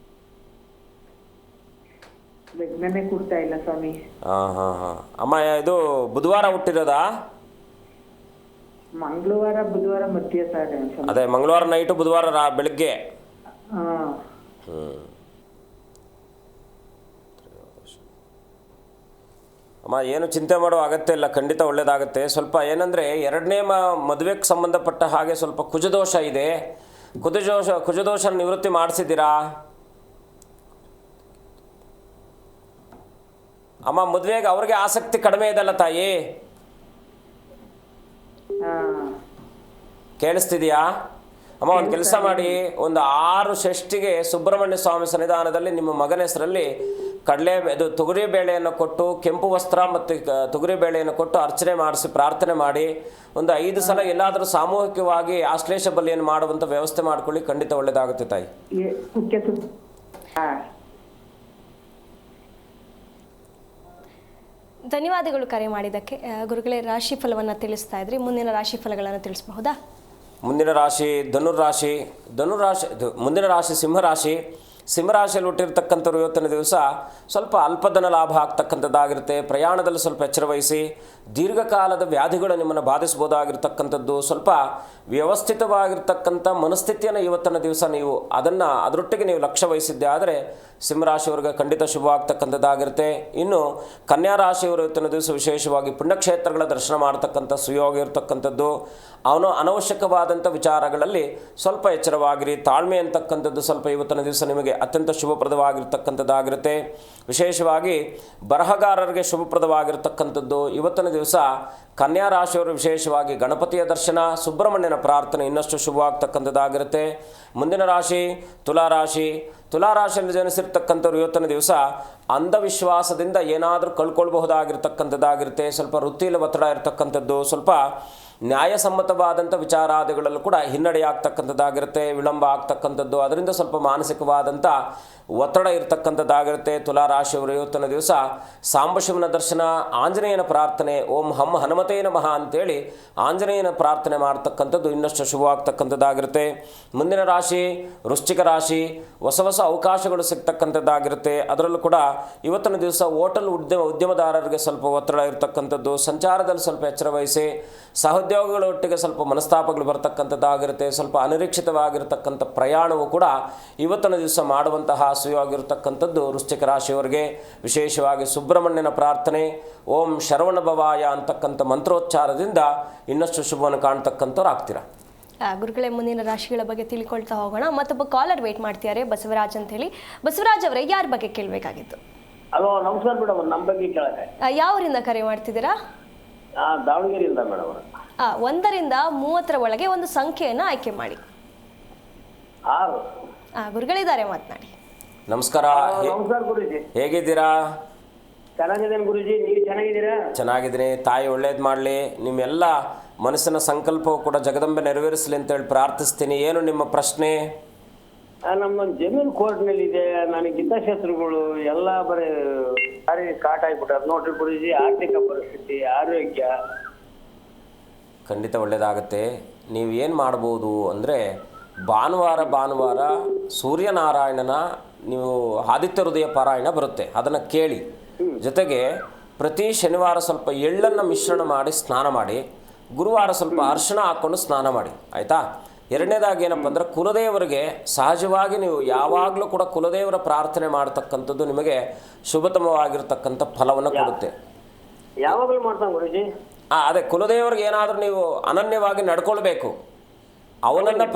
ಲಗ್ನನೇ ಕೊಡ್ತಾ ಇಲ್ಲ ಸ್ವಾಮಿ. ಹಾಂ. ಅಮ್ಮ ಇದು ಬುಧವಾರ ಹುಟ್ಟಿರೋದಾ? ಮಂಗಳವಾರ ಬುಧವಾರ ಮಧ್ಯ ಸರ್. ಅದೇ ಮಂಗಳವಾರ ನೈಟು, ಬುಧವಾರ ಬೆಳಗ್ಗೆ. ಅಮ್ಮ ಏನು ಚಿಂತೆ ಮಾಡೋ ಅಗತ್ಯ ಇಲ್ಲ, ಖಂಡಿತ ಒಳ್ಳೆಯದಾಗುತ್ತೆ. ಸ್ವಲ್ಪ ಏನಂದರೆ ಎರಡನೇ ಮದುವೆಗೆ ಸಂಬಂಧಪಟ್ಟ ಹಾಗೆ ಸ್ವಲ್ಪ ಕುಜದೋಷ ಇದೆ. ಕುಜದೋಷ ನಿವೃತ್ತಿ ಮಾಡಿಸಿದ್ದೀರಾ? ಅಮ್ಮ ಮದುವೆಗೆ ಅವ್ರಿಗೆ ಆಸಕ್ತಿ ಕಡಿಮೆ ಇದೆಲ್ಲ ತಾಯಿ, ಕೇಳಿಸ್ತಿದೆಯಾ? ಅಮ್ಮ ಒಂದು ಕೆಲಸ ಮಾಡಿ, ಒಂದು 6 ಷಷ್ಠಿಗೆ ಸುಬ್ರಹ್ಮಣ್ಯ ಸ್ವಾಮಿ ಸನ್ನಿಧಾನದಲ್ಲಿ ನಿಮ್ಮ ಮಗನ ಹೆಸರಲ್ಲಿ ತೊಗರಿ ಬೇಳೆಯನ್ನು ಕೊಟ್ಟು, ಕೆಂಪು ವಸ್ತ್ರ ಮತ್ತು ತೊಗರಿ ಬೇಳೆಯನ್ನು ಕೊಟ್ಟು ಅರ್ಚನೆ ಮಾಡಿಸಿ ಪ್ರಾರ್ಥನೆ ಮಾಡಿ, ಒಂದು 5 ಸಲ ಎಲ್ಲಾದರೂ ಸಾಮೂಹಿಕವಾಗಿ ಆಶ್ಲೇಷ ಬಲಿಯನ್ನು ಮಾಡುವಂಥ ವ್ಯವಸ್ಥೆ ಮಾಡ್ಕೊಳ್ಳಿ. ಖಂಡಿತ ಒಳ್ಳೆಯದಾಗುತ್ತೆ ತಾಯಿ. ಧನ್ಯವಾದಗಳು ಕರೆ ಮಾಡಿದ್ದಕ್ಕೆ. ಗುರುಗಳೇ, ರಾಶಿ ಫಲವನ್ನು ತಿಳಿಸ್ತಾ ಇದ್ರಿ, ಮುಂದಿನ ರಾಶಿ ಫಲಗಳನ್ನು ತಿಳಿಸಬಹುದಾ? ಮುಂದಿನ ರಾಶಿ ಧನುರಾಶಿ. ಮುಂದಿನ ರಾಶಿ ಸಿಂಹರಾಶಿ. ಸಿಂಹರಾಶಿಯಲ್ಲಿ ಹುಟ್ಟಿರ್ತಕ್ಕಂಥವ್ರು ಇವತ್ತಿನ ದಿವಸ ಸ್ವಲ್ಪ ಅಲ್ಪಧನ ಲಾಭ ಆಗ್ತಕ್ಕಂಥದ್ದಾಗಿರುತ್ತೆ. ಪ್ರಯಾಣದಲ್ಲಿ ಸ್ವಲ್ಪ ಎಚ್ಚರ ವಹಿಸಿ. ದೀರ್ಘಕಾಲದ ವ್ಯಾಧಿಗಳು ನಿಮ್ಮನ್ನು ಬಾಧಿಸ್ಬೋದಾಗಿರ್ತಕ್ಕಂಥದ್ದು. ಸ್ವಲ್ಪ ವ್ಯವಸ್ಥಿತವಾಗಿರ್ತಕ್ಕಂಥ ಮನಸ್ಥಿತಿಯನ್ನು ಇವತ್ತಿನ ದಿವಸ ನೀವು ಅದರೊಟ್ಟಿಗೆ ನೀವು ಲಕ್ಷ್ಯ ವಹಿಸಿದ್ದೆ ಆದರೆ ಸಿಂಹರಾಶಿಯವರಿಗೆ ಖಂಡಿತ ಶುಭವಾಗ್ತಕ್ಕಂಥದ್ದಾಗಿರುತ್ತೆ. ಇನ್ನು ಕನ್ಯಾ ರಾಶಿಯವರು ಇವತ್ತಿನ ದಿವಸ ವಿಶೇಷವಾಗಿ ಪುಣ್ಯಕ್ಷೇತ್ರಗಳ ದರ್ಶನ ಮಾಡ್ತಕ್ಕಂಥ ಸುಯೋಗ ಇರತಕ್ಕಂಥದ್ದು. ಅನವಶ್ಯಕವಾದಂಥ ವಿಚಾರಗಳಲ್ಲಿ ಸ್ವಲ್ಪ ಎಚ್ಚರವಾಗಿರಿ. ತಾಳ್ಮೆ ಅಂತಕ್ಕಂಥದ್ದು ಸ್ವಲ್ಪ ಇವತ್ತಿನ ದಿವಸ ನಿಮಗೆ ಅತ್ಯಂತ ಶುಭಪ್ರದವಾಗಿರ್ತಕ್ಕಂಥದ್ದಾಗಿರುತ್ತೆ. ವಿಶೇಷವಾಗಿ ಬರಹಗಾರರಿಗೆ ಶುಭಪ್ರದವಾಗಿರ್ತಕ್ಕಂಥದ್ದು. ಇವತ್ತಿನ ದಿವಸ ಕನ್ಯಾ ರಾಶಿಯವರು ವಿಶೇಷವಾಗಿ ಗಣಪತಿಯ ದರ್ಶನ, ಸುಬ್ರಹ್ಮಣ್ಯನ ಪ್ರಾರ್ಥನೆ ಇನ್ನಷ್ಟು ಶುಭವಾಗ್ತಕ್ಕಂಥದ್ದಾಗಿರುತ್ತೆ. ಮುಂದಿನ ರಾಶಿ ತುಲಾರಾಶಿ. ತುಲಾರಾಶಿಯಲ್ಲಿ ಜನಿಸಿರ್ತಕ್ಕಂಥವ್ರು ಇವತ್ತಿನ ದಿವಸ ಅಂಧವಿಶ್ವಾಸದಿಂದ ಏನಾದರೂ ಕಳ್ಕೊಳ್ಬಹುದಾಗಿರ್ತಕ್ಕಂಥದ್ದಾಗಿರುತ್ತೆ. ಸ್ವಲ್ಪ ವೃತ್ತಿಯಲ್ಲಿ ಒತ್ತಡ ಇರತಕ್ಕಂಥದ್ದು. ಸ್ವಲ್ಪ ನ್ಯಾಯಸಮ್ಮತವಾದಂಥ ವಿಚಾರಾದಿಗಳಲ್ಲೂ ಕೂಡ ಹಿನ್ನಡೆಯಾಗ್ತಕ್ಕಂಥದ್ದಾಗಿರುತ್ತೆ, ವಿಳಂಬ ಆಗ್ತಕ್ಕಂಥದ್ದು. ಅದರಿಂದ ಸ್ವಲ್ಪ ಮಾನಸಿಕವಾದಂಥ ಒತ್ತಡ ಇರತಕ್ಕಂಥದ್ದಾಗಿರುತ್ತೆ. ತುಲಾರಾಶಿಯವರು ಇವತ್ತಿನ ದಿವಸ ಸಾಂಬಶಿವನ ದರ್ಶನ, ಆಂಜನೇಯನ ಪ್ರಾರ್ಥನೆ, ಓಂ ಹಂ ಹನುಮತೇ ನಮಃ ಅಂತೇಳಿ ಆಂಜನೇಯನ ಪ್ರಾರ್ಥನೆ ಮಾಡ್ತಕ್ಕಂಥದ್ದು ಇನ್ನಷ್ಟು ಶುಭವಾಗ್ತಕ್ಕಂಥದ್ದಾಗಿರುತ್ತೆ. ಮುಂದಿನ ರಾಶಿ ವೃಶ್ಚಿಕ ರಾಶಿ. ಹೊಸ ಅವಕಾಶಗಳು ಸಿಗ್ತಕ್ಕಂಥದ್ದಾಗಿರುತ್ತೆ. ಅದರಲ್ಲೂ ಕೂಡ ಇವತ್ತಿನ ದಿವಸ ಹೋಟೆಲ್ ಉದ್ಯಮದಾರರಿಗೆ ಸ್ವಲ್ಪ ಒತ್ತಡ ಇರತಕ್ಕಂಥದ್ದು. ಸಂಚಾರದಲ್ಲಿ ಸ್ವಲ್ಪ ಎಚ್ಚರ ವಹಿಸಿ. ಸಹೋದ್ಯೋಗಿಗಳೊಟ್ಟಿಗೆ ಸ್ವಲ್ಪ ಮನಸ್ತಾಪಗಳು ಬರ್ತಕ್ಕಂಥದ್ದಾಗಿರುತ್ತೆ. ಸ್ವಲ್ಪ ಅನಿರೀಕ್ಷಿತವಾಗಿರ್ತಕ್ಕಂಥ ಪ್ರಯಾಣವು ಕೂಡ ಇವತ್ತಿನ ದಿವಸ ಮಾಡುವಂತಹ ಸುಯೋಗಿರ್ತಕ್ಕಂಥದ್ದು ವೃಶ್ಚಿಕ ರಾಶಿಯವರಿಗೆ. ವಿಶೇಷವಾಗಿ ಸುಬ್ರಹ್ಮಣ್ಯನ ಪ್ರಾರ್ಥನೆ, ಓಂ ಶರವಣ ಭವಾಯ ಅಂತಕ್ಕಂಥ ಮಂತ್ರೋಚ್ಚಾರದಿಂದ ಇನ್ನಷ್ಟು ಶುಭವನ್ನು ಕಾಣ್ತಕ್ಕಂಥವ್ರು ಆಗ್ತೀರಾ. ಗುರುಗಳೇ, ಮುಂದಿನ ರಾಶಿಗಳ ಬಗ್ಗೆ ತಿಳ್ಕೊಳ್ತಾ ಹೋಗೋಣ. ಮತ್ತೊಬ್ಬ ಕಾಲರ್ ವೇಟ್ ಮಾಡ್ತಿದ್ದಾರೆ, ಬಸವರಾಜ್ ಅಂತ ಹೇಳಿ. ಬಸವರಾಜ್ ಅವರೇ, ಯಾರ ಬಗ್ಗೆ ಕೇಳಬೇಕಾಗಿತ್ತು? ಹಲೋ, ನಮಸ್ಕಾರ ಮೇಡಮ್. ನಮ್ಮ ಬಗ್ಗೆ ಕೇಳಕ್ಕೆ. ಯಾವರಿಂದ ಕರೆ ಮಾಡ್ತಿದ್ದೀರಾ? ದಾವಣಗೆರೆಯಿಂದ ಮೇಡಮ್. 1ರಿಂದ 30 ಒಳಗೆ ಒಂದು ಸಂಖ್ಯೆಯನ್ನು ಆಯ್ಕೆ ಮಾಡಿ. 6. ಗುರುಗಳಿದ್ದಾರೆ, ಮಾತನಾಡಿ. ನಮಸ್ಕಾರ. ನಮಸ್ಕಾರ ಗುರುಜಿ, ಹೇಗಿದ್ದೀರಾ? ಚೆನ್ನಾಗಿದ್ದೇನೆ ಗುರುಜಿ, ನೀವು ಚೆನ್ನಾಗಿದ್ದೀರಾ? ಚೆನ್ನಾಗಿದ್ದೀನಿ. ತಾಯಿ ಒಳ್ಳೇದು ಮಾಡಲಿ. ನಿಮ್ಮೆಲ್ಲ ಮನಸ್ಸಿನ ಸಂಕಲ್ಪವು ಕೂಡ ಜಗದಂಬೆ ನೆರವೇರಿಸಲಿ ಅಂತೇಳಿ ಪ್ರಾರ್ಥಿಸ್ತೀನಿ. ಏನು ನಿಮ್ಮ ಪ್ರಶ್ನೆ? ನಮ್ಮ ಜಮೀನು ಕೋರ್ಟ್ನಲ್ಲಿದೆ. ನನಗೆ ಹಿತಶತ್ರುಗಳು ಎಲ್ಲ ಬರೀ ಕಾಟ ಆಗ್ಬಿಟ್ಟಾರೆ ನೋಡ್ರಿ ಗುರುಜಿ. ಆರ್ಥಿಕ ಪರಿಸ್ಥಿತಿ, ಆರೋಗ್ಯ ಖಂಡಿತ ಒಳ್ಳೆಯದಾಗತ್ತೆ. ನೀವು ಏನು ಮಾಡ್ಬೋದು ಅಂದರೆ ಭಾನುವಾರ ಸೂರ್ಯನಾರಾಯಣನ ನೀವು ಆದಿತ್ಯ ಹೃದಯ ಪಾರಾಯಣ ಬರುತ್ತೆ, ಅದನ್ನು ಕೇಳಿ. ಜೊತೆಗೆ ಪ್ರತಿ ಶನಿವಾರ ಸ್ವಲ್ಪ ಎಳ್ಳನ್ನು ಮಿಶ್ರಣ ಮಾಡಿ ಸ್ನಾನ ಮಾಡಿ, ಗುರುವಾರ ಸ್ವಲ್ಪ ಅರಿಶಿಣ ಹಾಕ್ಕೊಂಡು ಸ್ನಾನ ಮಾಡಿ, ಆಯಿತಾ? ಎರಡನೇದಾಗಿ ಏನಪ್ಪ ಅಂದರೆ ಕುಲದೇವರಿಗೆ ಸಹಜವಾಗಿ ನೀವು ಯಾವಾಗಲೂ ಕೂಡ ಕುಲದೇವರ ಪ್ರಾರ್ಥನೆ ಮಾಡ್ತಕ್ಕಂಥದ್ದು ನಿಮಗೆ ಶುಭತಮವಾಗಿರ್ತಕ್ಕಂಥ ಫಲವನ್ನು ಕೊಡುತ್ತೆ. ಯಾವಾಗಲೂ ಮಾಡ್ತಾನೆ ಗುರುಜಿ. ಅದೇ ಕುಲದೇವರಿಗೆ ಏನಾದರೂ ನೀವು ಅನನ್ಯವಾಗಿ ನಡ್ಕೊಳ್ಬೇಕು. ಅವನನ್ನು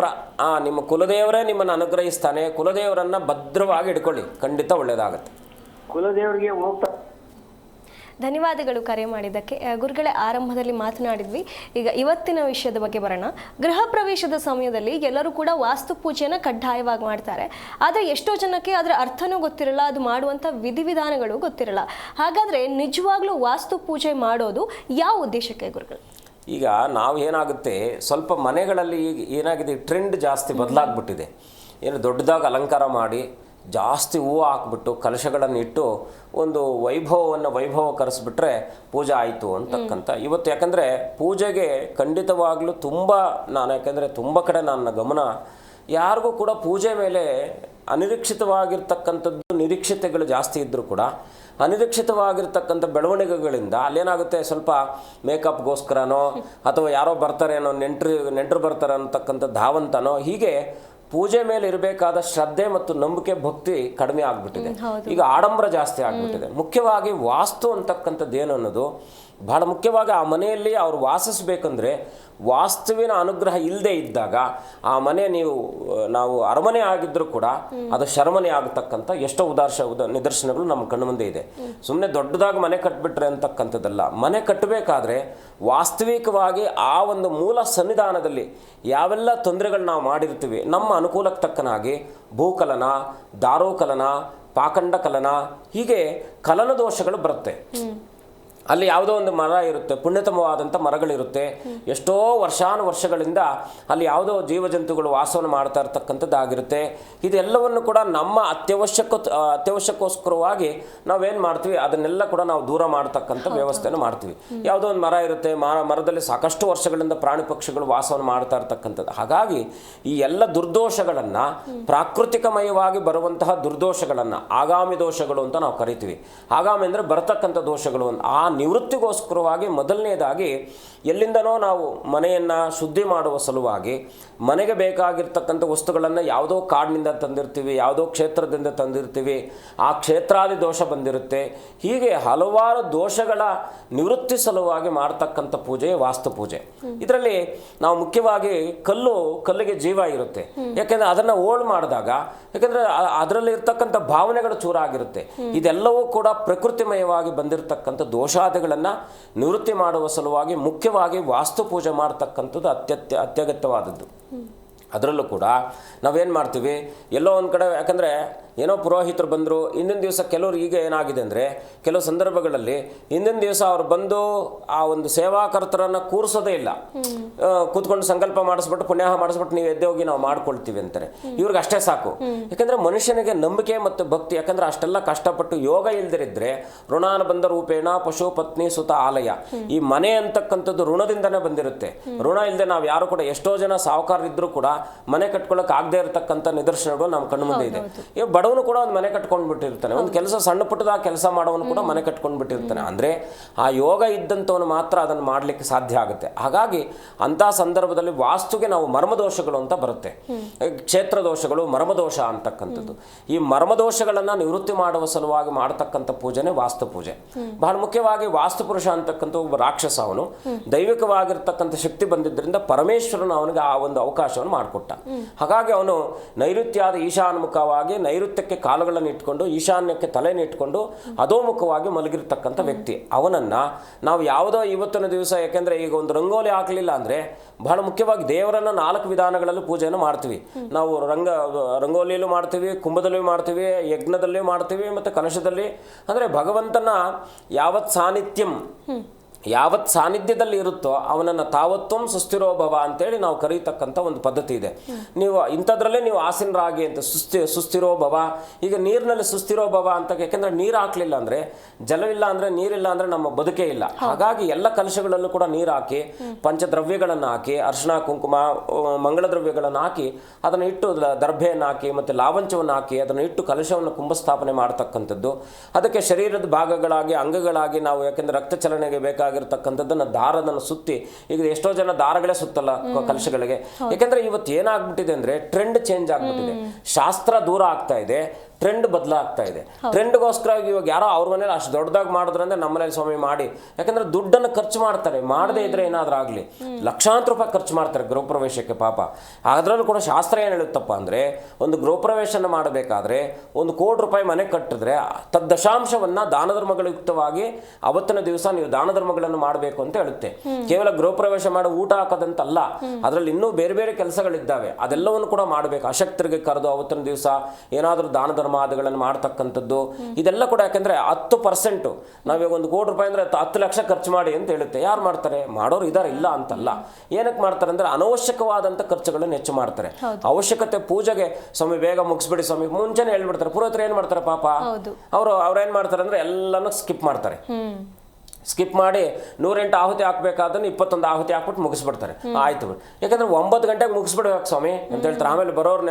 ನಿಮ್ಮ ಕುಲದೇವರೇ ನಿಮ್ಮನ್ನು ಅನುಗ್ರಹಿಸ್ತಾನೆ. ಕುಲದೇವರನ್ನು ಭದ್ರವಾಗಿ ಇಟ್ಕೊಳ್ಳಿ, ಖಂಡಿತ ಒಳ್ಳೆಯದಾಗುತ್ತೆ. ಕುಲದೇವರಿಗೆ ಹೋಗ್ತಾ ಧನ್ಯವಾದಗಳು ಕರೆ ಮಾಡಿದ್ದಕ್ಕೆ. ಗುರುಗಳೇ, ಆರಂಭದಲ್ಲಿ ಮಾತನಾಡಿದ್ವಿ, ಈಗ ಇವತ್ತಿನ ವಿಷಯದ ಬಗ್ಗೆ ಬರೋಣ. ಗೃಹ ಪ್ರವೇಶದ ಸಮಯದಲ್ಲಿ ಎಲ್ಲರೂ ಕೂಡ ವಾಸ್ತು ಪೂಜೆಯನ್ನು ಕಡ್ಡಾಯವಾಗಿ ಮಾಡ್ತಾರೆ. ಆದರೆ ಎಷ್ಟೋ ಜನಕ್ಕೆ ಅದರ ಅರ್ಥನೂ ಗೊತ್ತಿರಲ್ಲ, ಅದು ಮಾಡುವಂಥ ವಿಧಿವಿಧಾನಗಳು ಗೊತ್ತಿರಲ್ಲ. ಹಾಗಾದರೆ ನಿಜವಾಗ್ಲೂ ವಾಸ್ತು ಪೂಜೆ ಮಾಡೋದು ಯಾವ ಉದ್ದೇಶಕ್ಕೆ ಗುರುಗಳು? ಈಗ ನಾವು ಏನಾಗುತ್ತೆ, ಸ್ವಲ್ಪ ಮನೆಗಳಲ್ಲಿ ಈಗ ಏನಾಗಿದೆ, ಟ್ರೆಂಡ್ ಜಾಸ್ತಿ ಬದಲಾಗ್ಬಿಟ್ಟಿದೆ. ಏನು ದೊಡ್ಡದಾಗಿ ಅಲಂಕಾರ ಮಾಡಿ ಜಾಸ್ತಿ ಹೂವು ಹಾಕ್ಬಿಟ್ಟು ಕಲಶಗಳನ್ನು ಇಟ್ಟು ಒಂದು ವೈಭವೀಕರಿಸ್ಬಿಟ್ರೆ ಪೂಜೆ ಆಯಿತು ಅಂತಕ್ಕಂಥ ಇವತ್ತು. ಯಾಕಂದರೆ ಪೂಜೆಗೆ ಖಂಡಿತವಾಗ್ಲೂ ಯಾಕಂದರೆ ತುಂಬ ಕಡೆ ನನ್ನ ಗಮನ, ಯಾರಿಗೂ ಕೂಡ ಪೂಜೆ ಮೇಲೆ ಅನಿರೀಕ್ಷಿತವಾಗಿರ್ತಕ್ಕಂಥದ್ದು ನಿರೀಕ್ಷತೆಗಳು ಜಾಸ್ತಿ ಇದ್ದರೂ ಕೂಡ ಅನಿರೀಕ್ಷಿತವಾಗಿರ್ತಕ್ಕಂಥ ಬೆಳವಣಿಗೆಗಳಿಂದ ಅಲ್ಲೇನಾಗುತ್ತೆ, ಸ್ವಲ್ಪ ಮೇಕಪ್ಗೋಸ್ಕರನೋ ಅಥವಾ ಯಾರೋ ಬರ್ತಾರೇನೋ ನೆಂಟರು ಬರ್ತಾರೆ ಅಂತಕ್ಕಂಥ ಧಾವಂತನೋ, ಹೀಗೆ ಪೂಜೆ ಮೇಲೆ ಇರಬೇಕಾದ ಶ್ರದ್ಧೆ ಮತ್ತು ನಂಬಿಕೆ ಭಕ್ತಿ ಕಡಿಮೆ ಆಗಿಬಿಟ್ಟಿದೆ. ಈಗ ಆಡಂಬರ ಜಾಸ್ತಿ ಆಗಿಬಿಟ್ಟಿದೆ. ಮುಖ್ಯವಾಗಿ ವಾಸ್ತು ಅಂತಕ್ಕಂಥದ್ದು ಏನು ಅನ್ನೋದು ಬಹಳ ಮುಖ್ಯವಾಗಿ ಆ ಮನೆಯಲ್ಲಿ ಅವ್ರು ವಾಸಿಸಬೇಕಂದ್ರೆ ವಾಸ್ತುವಿನ ಅನುಗ್ರಹ ಇಲ್ಲದೆ ಇದ್ದಾಗ ಆ ಮನೆ ನಾವು ಅರಮನೆ ಆಗಿದ್ದರೂ ಕೂಡ ಅದು ಶರಮನೆ ಆಗತಕ್ಕಂಥ ಎಷ್ಟೋ ನಿದರ್ಶನಗಳು ನಮ್ಮ ಕಣ್ಣು ಮುಂದೆ ಇದೆ. ಸುಮ್ಮನೆ ದೊಡ್ಡದಾಗಿ ಮನೆ ಕಟ್ಟಿಬಿಟ್ರೆ ಅಂತಕ್ಕಂಥದ್ದಲ್ಲ. ಮನೆ ಕಟ್ಟಬೇಕಾದ್ರೆ ವಾಸ್ತವಿಕವಾಗಿ ಆ ಒಂದು ಮೂಲ ಸನ್ನಿಧಾನದಲ್ಲಿ ಯಾವೆಲ್ಲ ತೊಂದರೆಗಳು ನಾವು ಮಾಡಿರ್ತೀವಿ, ನಮ್ಮ ಅನುಕೂಲಕ್ಕೆ ತಕ್ಕನಾಗಿ ಭೂಕಲನ, ದಾರೋಕಲನ, ಪಾಖಂಡ ಕಲನ, ಹೀಗೆ ಕಲನ ದೋಷಗಳು ಬರುತ್ತೆ. ಅಲ್ಲಿ ಯಾವುದೋ ಒಂದು ಮರ ಇರುತ್ತೆ, ಪುಣ್ಯತಮವಾದಂಥ ಮರಗಳಿರುತ್ತೆ, ಎಷ್ಟೋ ವರ್ಷಗಳಿಂದ ಅಲ್ಲಿ ಯಾವುದೋ ಜೀವಜಂತುಗಳು ವಾಸವನ್ನು ಮಾಡ್ತಾ ಇರ್ತಕ್ಕಂಥದ್ದಾಗಿರುತ್ತೆ. ಇದೆಲ್ಲವನ್ನು ಕೂಡ ನಮ್ಮ ಅತ್ಯವಶ್ಯಕ್ಕೋಸ್ಕರವಾಗಿ ನಾವೇನು ಮಾಡ್ತೀವಿ, ಅದನ್ನೆಲ್ಲ ಕೂಡ ನಾವು ದೂರ ಮಾಡ್ತಕ್ಕಂಥ ವ್ಯವಸ್ಥೆಯನ್ನು ಮಾಡ್ತೀವಿ. ಯಾವುದೋ ಒಂದು ಮರ ಇರುತ್ತೆ, ಮರದಲ್ಲಿ ಸಾಕಷ್ಟು ವರ್ಷಗಳಿಂದ ಪ್ರಾಣಿ ಪಕ್ಷಿಗಳು ವಾಸವನ್ನು ಮಾಡ್ತಾ ಇರ್ತಕ್ಕಂಥದ್ದು. ಹಾಗಾಗಿ ಈ ಎಲ್ಲ ದುರ್ದೋಷಗಳನ್ನು, ಪ್ರಾಕೃತಿಕಮಯವಾಗಿ ಬರುವಂತಹ ದುರ್ದೋಷಗಳನ್ನು ಆಗಾಮಿ ದೋಷಗಳು ಅಂತ ನಾವು ಕರಿತೀವಿ. ಆಗಾಮಿ ಅಂದರೆ ಬರತಕ್ಕಂಥ ದೋಷಗಳು. ಆ ನಿವೃತ್ತಿಗೋಸ್ಕರವಾಗಿ ಮೊದಲನೇದಾಗಿ ಎಲ್ಲಿಂದನೋ ನಾವು ಮನೆಯನ್ನು ಶುದ್ಧಿ ಮಾಡುವ ಸಲುವಾಗಿ ಮನೆಗೆ ಬೇಕಾಗಿರ್ತಕ್ಕಂಥ ವಸ್ತುಗಳನ್ನು ಯಾವುದೋ ಕಾಡಿನಿಂದ ತಂದಿರ್ತೀವಿ, ಯಾವುದೋ ಕ್ಷೇತ್ರದಿಂದ ತಂದಿರ್ತೀವಿ, ಆ ಕ್ಷೇತ್ರಾದಿ ದೋಷ ಬಂದಿರುತ್ತೆ. ಹೀಗೆ ಹಲವಾರು ದೋಷಗಳ ನಿವೃತ್ತಿ ಸಲುವಾಗಿ ಮಾಡ್ತಕ್ಕಂಥ ಪೂಜೆ ವಾಸ್ತು ಪೂಜೆ. ಇದರಲ್ಲಿ ನಾವು ಮುಖ್ಯವಾಗಿ ಕಲ್ಲಿಗೆ ಜೀವ ಇರುತ್ತೆ. ಯಾಕೆಂದರೆ ಅದನ್ನು ಓಲ್ಡ್ ಮಾಡಿದಾಗ, ಯಾಕೆಂದರೆ ಅದರಲ್ಲಿ ಇರ್ತಕ್ಕಂಥ ಭಾವನೆಗಳು ಚೂರಾಗಿರುತ್ತೆ. ಇದೆಲ್ಲವೂ ಕೂಡ ಪ್ರಕೃತಿಮಯವಾಗಿ ಬಂದಿರತಕ್ಕಂಥ ದೋಷಾದಿಗಳನ್ನು ನಿವೃತ್ತಿ ಮಾಡುವ ಸಲುವಾಗಿ ಮುಖ್ಯವಾಗಿ ವಾಸ್ತು ಪೂಜೆ ಮಾಡ್ತಕ್ಕಂಥದ್ದು ಅತ್ಯಗತ್ಯವಾದದ್ದು. ಅದರಲ್ಲೂ ಕೂಡ ನಾವೇನು ಮಾಡ್ತೀವಿ, ಎಲ್ಲೋ ಒಂದು ಕಡೆ, ಯಾಕಂದರೆ ಏನೋ ಪುರೋಹಿತರು ಬಂದರು ಹಿಂದಿನ ದಿವಸ, ಕೆಲವರು ಈಗ ಏನಾಗಿದೆ ಅಂದರೆ ಕೆಲವು ಸಂದರ್ಭಗಳಲ್ಲಿ ಹಿಂದಿನ ದಿವಸ ಅವ್ರು ಬಂದು ಆ ಒಂದು ಸೇವಾಕರ್ತರನ್ನು ಕೂರಿಸೋದೇ ಇಲ್ಲ, ಕೂತ್ಕೊಂಡು ಸಂಕಲ್ಪ ಮಾಡಿಸ್ಬಿಟ್ಟು ಪುಣ್ಯಾಹ ಮಾಡಿಸ್ಬಿಟ್ಟು ನೀವು ಎದ್ದೆ ಹೋಗಿ ನಾವು ಮಾಡ್ಕೊಳ್ತೀವಿ ಅಂತಾರೆ. ಇವ್ರಿಗೆ ಅಷ್ಟೇ ಸಾಕು. ಯಾಕಂದರೆ ಮನುಷ್ಯನಿಗೆ ನಂಬಿಕೆ ಮತ್ತು ಭಕ್ತಿ, ಯಾಕಂದರೆ ಅಷ್ಟೆಲ್ಲ ಕಷ್ಟಪಟ್ಟು ಯೋಗ ಇಲ್ದಿರಿದ್ರೆ ಋಣಾನ ಬಂದ ರೂಪೇಣ ಪಶು ಪತ್ನಿ ಸುತ ಆಲಯ, ಈ ಮನೆ ಅಂತಕ್ಕಂಥದ್ದು ಋಣದಿಂದನೇ ಬಂದಿರುತ್ತೆ. ಋಣ ಇಲ್ಲದೆ ನಾವು ಯಾರು ಕೂಡ, ಎಷ್ಟೋ ಜನ ಸಾಹುಕಾರರಿದ್ದರೂ ಕೂಡ ಮನೆ ಕಟ್ಕೊಳ್ಳೋಕೆ ಆಗದೆ ಇರತಕ್ಕಂಥ ನಿದರ್ಶನಗಳು ನಮ್ಮ ಕಣ್ಣು ಮುಂದೆ ಇದೆ. ಬಡವನು ಕೂಡ ಒಂದು ಮನೆ ಕಟ್ಕೊಂಡು ಬಿಟ್ಟಿರ್ತಾನೆ, ಒಂದು ಕೆಲಸ ಸಣ್ಣ ಪುಟ್ಟದಾಗ ಕೆಲಸ ಮಾಡೋನು ಕೂಡ ಮನೆ ಕಟ್ಕೊಂಡು ಬಿಟ್ಟಿರ್ತಾನೆ. ಅಂದರೆ ಆ ಯೋಗ ಇದ್ದಂಥವನು ಮಾತ್ರ ಅದನ್ನು ಮಾಡಲಿಕ್ಕೆ ಸಾಧ್ಯ ಆಗುತ್ತೆ. ಹಾಗಾಗಿ ಅಂಥ ಸಂದರ್ಭದಲ್ಲಿ ವಾಸ್ತುಗೆ ನಾವು ಮರ್ಮದೋಷಗಳು ಅಂತ ಬರುತ್ತೆ, ಕ್ಷೇತ್ರ ದೋಷಗಳು, ಮರ್ಮದೋಷ ಅಂತಕ್ಕಂಥದ್ದು. ಈ ಮರ್ಮದೋಷಗಳನ್ನು ನಿವೃತ್ತಿ ಮಾಡುವ ಸಲುವಾಗಿ ಮಾಡತಕ್ಕಂಥ ಪೂಜೆನೇ ವಾಸ್ತು ಪೂಜೆ. ಬಹಳ ಮುಖ್ಯವಾಗಿ ವಾಸ್ತು ಪುರುಷ ಅಂತಕ್ಕಂಥ ಒಬ್ಬ ರಾಕ್ಷಸ, ಅವನು ದೈವಿಕವಾಗಿರ್ತಕ್ಕಂಥ ಶಕ್ತಿ ಬಂದಿದ್ದರಿಂದ ಪರಮೇಶ್ವರನು ಅವನಿಗೆ ಆ ಒಂದು ಅವಕಾಶವನ್ನು ಮಾಡಿಕೊಟ್ಟ. ಹಾಗಾಗಿ ಅವನು ನೈಋತ್ಯಾದ ಈಶಾನ್ಮುಖವಾಗಿ, ನೈಋತ್ಯಕ್ಕೆ ಕಾಲುಗಳನ್ನು ಇಟ್ಕೊಂಡು ಈಶಾನ್ಯಕ್ಕೆ ತಲೆಯನ್ನು ಇಟ್ಕೊಂಡು ಅಧೋಮುಖವಾಗಿ ಮಲಗಿರ್ತಕ್ಕಂಥ ವ್ಯಕ್ತಿ. ಅವನನ್ನು ನಾವು ಯಾವುದೋ ಇವತ್ತಿನ ದಿವಸ, ಯಾಕೆಂದರೆ ಈಗ ಒಂದು ರಂಗೋಲಿ ಹಾಕಲಿಲ್ಲ ಅಂದರೆ ಬಹಳ ಮುಖ್ಯವಾಗಿ ದೇವರನ್ನು 4 ವಿಧಾನಗಳಲ್ಲಿ ಪೂಜೆಯನ್ನು ಮಾಡ್ತೀವಿ ನಾವು. ರಂಗೋಲಿಯಲ್ಲೂ ಮಾಡ್ತೀವಿ, ಕುಂಭದಲ್ಲೂ ಮಾಡ್ತೀವಿ, ಯಜ್ಞದಲ್ಲೂ ಮಾಡ್ತೀವಿ, ಮತ್ತು ಕಲಶದಲ್ಲಿ. ಅಂದರೆ ಭಗವಂತನ ಯಾವತ್ ಸಾನ್ನಿಧ್ಯಂ ಯಾವತ್ತು ಸಾನ್ನಿಧ್ಯದಲ್ಲಿ ಇರುತ್ತೋ ಅವನನ್ನು ತಾವತ್ತೊಂ ಸುಸ್ಥಿರೋ ಭವ ಅಂತೇಳಿ ನಾವು ಕರೀತಕ್ಕಂಥ ಒಂದು ಪದ್ಧತಿ ಇದೆ. ನೀವು ಇಂಥದ್ರಲ್ಲೇ ನೀವು ಆಸೀನರಾಗಿ ಅಂತ ಸುಸ್ಥಿರೋ ಭವ. ಈಗ ನೀರಿನಲ್ಲಿ ಸುಸ್ಥಿರೋ ಭವ ಅಂತ, ಯಾಕೆಂದರೆ ನೀರು ಹಾಕಲಿಲ್ಲ ಅಂದರೆ, ಜಲವಿಲ್ಲ ಅಂದರೆ, ನೀರಿಲ್ಲ ಅಂದರೆ ನಮ್ಮ ಬದುಕೇ ಇಲ್ಲ. ಹಾಗಾಗಿ ಎಲ್ಲ ಕಲಶಗಳಲ್ಲೂ ಕೂಡ ನೀರು ಹಾಕಿ, ಪಂಚದ್ರವ್ಯಗಳನ್ನು ಹಾಕಿ, ಅರ್ಶಿಣ ಕುಂಕುಮ ಮಂಗಳ ದ್ರವ್ಯಗಳನ್ನು ಹಾಕಿ, ಅದನ್ನು ಇಟ್ಟು ದರ್ಭೆಯನ್ನು ಹಾಕಿ ಮತ್ತು ಲಾವಂಚವನ್ನು ಹಾಕಿ ಅದನ್ನು ಇಟ್ಟು ಕಲಶವನ್ನು ಕುಂಭಸ್ಥಾಪನೆ ಮಾಡ್ತಕ್ಕಂಥದ್ದು. ಅದಕ್ಕೆ ಶರೀರದ ಭಾಗಗಳಾಗಿ ಅಂಗಗಳಾಗಿ ನಾವು, ಯಾಕೆಂದರೆ ರಕ್ತ ಚಲನೆಗೆ ಬೇಕಾಗಿರ್ತಕ್ಕಂಥದ್ದನ್ನು ದಾರದನ್ನು ಸುತ್ತಿ, ಈಗ ಎಷ್ಟೋ ಜನ ದಾರಗಳೇ ಸುತ್ತಲ್ಲ ಕಲಶಗಳಿಗೆ. ಯಾಕೆಂದರೆ ಇವತ್ತು ಏನಾಗ್ಬಿಟ್ಟಿದೆ ಅಂದರೆ ಟ್ರೆಂಡ್ ಚೇಂಜ್ ಆಗ್ಬಿಟ್ಟಿದೆ, ಶಾಸ್ತ್ರ ದೂರ ಆಗ್ತಾ ಇದೆ, ಟ್ರೆಂಡ್ ಬದಲಾಗ್ತಾ ಇದೆ. ಟ್ರೆಂಡ್ಗೋಸ್ಕರ ಇವಾಗ ಯಾರೋ ಅವ್ರ ಮನೇಲಿ ಅಷ್ಟು ದೊಡ್ಡದಾಗಿ ಮಾಡಿದ್ರಂದ್ರೆ ನಮ್ಮ ಮನೇಲಿ ಸ್ವಾಮಿ ಮಾಡಿ, ಯಾಕಂದ್ರೆ ದುಡ್ಡನ್ನು ಖರ್ಚು ಮಾಡ್ತಾರೆ, ಮಾಡದೇ ಇದ್ರೆ ಏನಾದರೂ ಆಗಲಿ ಲಕ್ಷಾಂತರ ರೂಪಾಯಿ ಖರ್ಚು ಮಾಡ್ತಾರೆ ಗೃಹಪ್ರವೇಶಕ್ಕೆ ಪಾಪ. ಅದರಲ್ಲೂ ಕೂಡ ಶಾಸ್ತ್ರ ಏನು ಹೇಳುತ್ತಪ್ಪ ಅಂದರೆ, ಒಂದು ಗೃಹಪ್ರವೇಶನ ಮಾಡಬೇಕಾದ್ರೆ 1 ಕೋಟಿ ರೂಪಾಯಿ ಮನೆ ಕಟ್ಟಿದ್ರೆ ತದ್ದಶಾಂಶವನ್ನು ದಾನ ಧರ್ಮಗಳಯುಕ್ತವಾಗಿ ಅವತ್ತಿನ ದಿವಸ ನೀವು ದಾನ ಧರ್ಮಗಳನ್ನು ಮಾಡಬೇಕು ಅಂತ ಹೇಳುತ್ತೆ. ಕೇವಲ ಗೃಹಪ್ರವೇಶ ಮಾಡಿ ಊಟ ಹಾಕೋದಂತಲ್ಲ, ಅದರಲ್ಲಿ ಇನ್ನೂ ಬೇರೆ ಬೇರೆ ಕೆಲಸಗಳಿದ್ದಾವೆ, ಅದೆಲ್ಲವನ್ನು ಕೂಡ ಮಾಡಬೇಕು. ಅಶಕ್ತರಿಗೆ ಕರೆದು ಅವತ್ತಿನ ದಿವಸ ಏನಾದರೂ ದಾನ ಧರ್ಮಾದಿಗಳನ್ನು ಮಾಡ್ತಕ್ಕಂಥದ್ದು ಇದೆಲ್ಲ ಕೂಡ. ಯಾಕೆಂದರೆ 10% ನಾವೀಗ 1 ಕೋಟಿ ರೂಪಾಯಿ ಅಂದರೆ 10 ಲಕ್ಷ ಖರ್ಚು ಮಾಡಿ ಅಂತ ಹೇಳುತ್ತೆ. ಯಾರು ಮಾಡ್ತಾರೆ? ಮಾಡೋರು ಇದ್ದಾರೆ, ಇಲ್ಲ ಅಂತಲ್ಲ. ಏನಕ್ಕೆ ಮಾಡ್ತಾರೆ ಅಂದರೆ ಅನವಶ್ಯಕವಾದಂಥ ಖರ್ಚುಗಳನ್ನು ಹೆಚ್ಚು ಮಾಡ್ತಾರೆ. ಅವಶ್ಯಕತೆ ಪೂಜೆಗೆ ಸ್ವಾಮಿ ಬೇಗ ಮುಗಿಸ್ಬಿಡಿ ಸ್ವಾಮಿ ಮುಂಚೆನೇ ಹೇಳ್ಬಿಡ್ತಾರೆ. ಪುರೋಹಿತರು ಏನು ಮಾಡ್ತಾರೆ ಪಾಪ, ಅವ್ರೇನು ಮಾಡ್ತಾರೆ ಅಂದರೆ ಎಲ್ಲನೂ ಸ್ಕಿಪ್ ಮಾಡ್ತಾರೆ. ಸ್ಕಿಪ್ ಮಾಡಿ 108 ಆಹುತಿ ಹಾಕ್ಬೇಕಾದ್ರೆ 21 ಆಹುತಿ ಹಾಕ್ಬಿಟ್ಟು ಮುಗಿಸ್ಬಿಡ್ತಾರೆ. ಆಯ್ತು, ಯಾಕಂದ್ರೆ 9 ಗಂಟೆಗೆ ಮುಗಿಸ್ಬಿಡ್ಬೇಕು ಸ್ವಾಮಿ ಅಂತ ಹೇಳ್ತಾರೆ. ಆಮೇಲೆ ಬರೋರು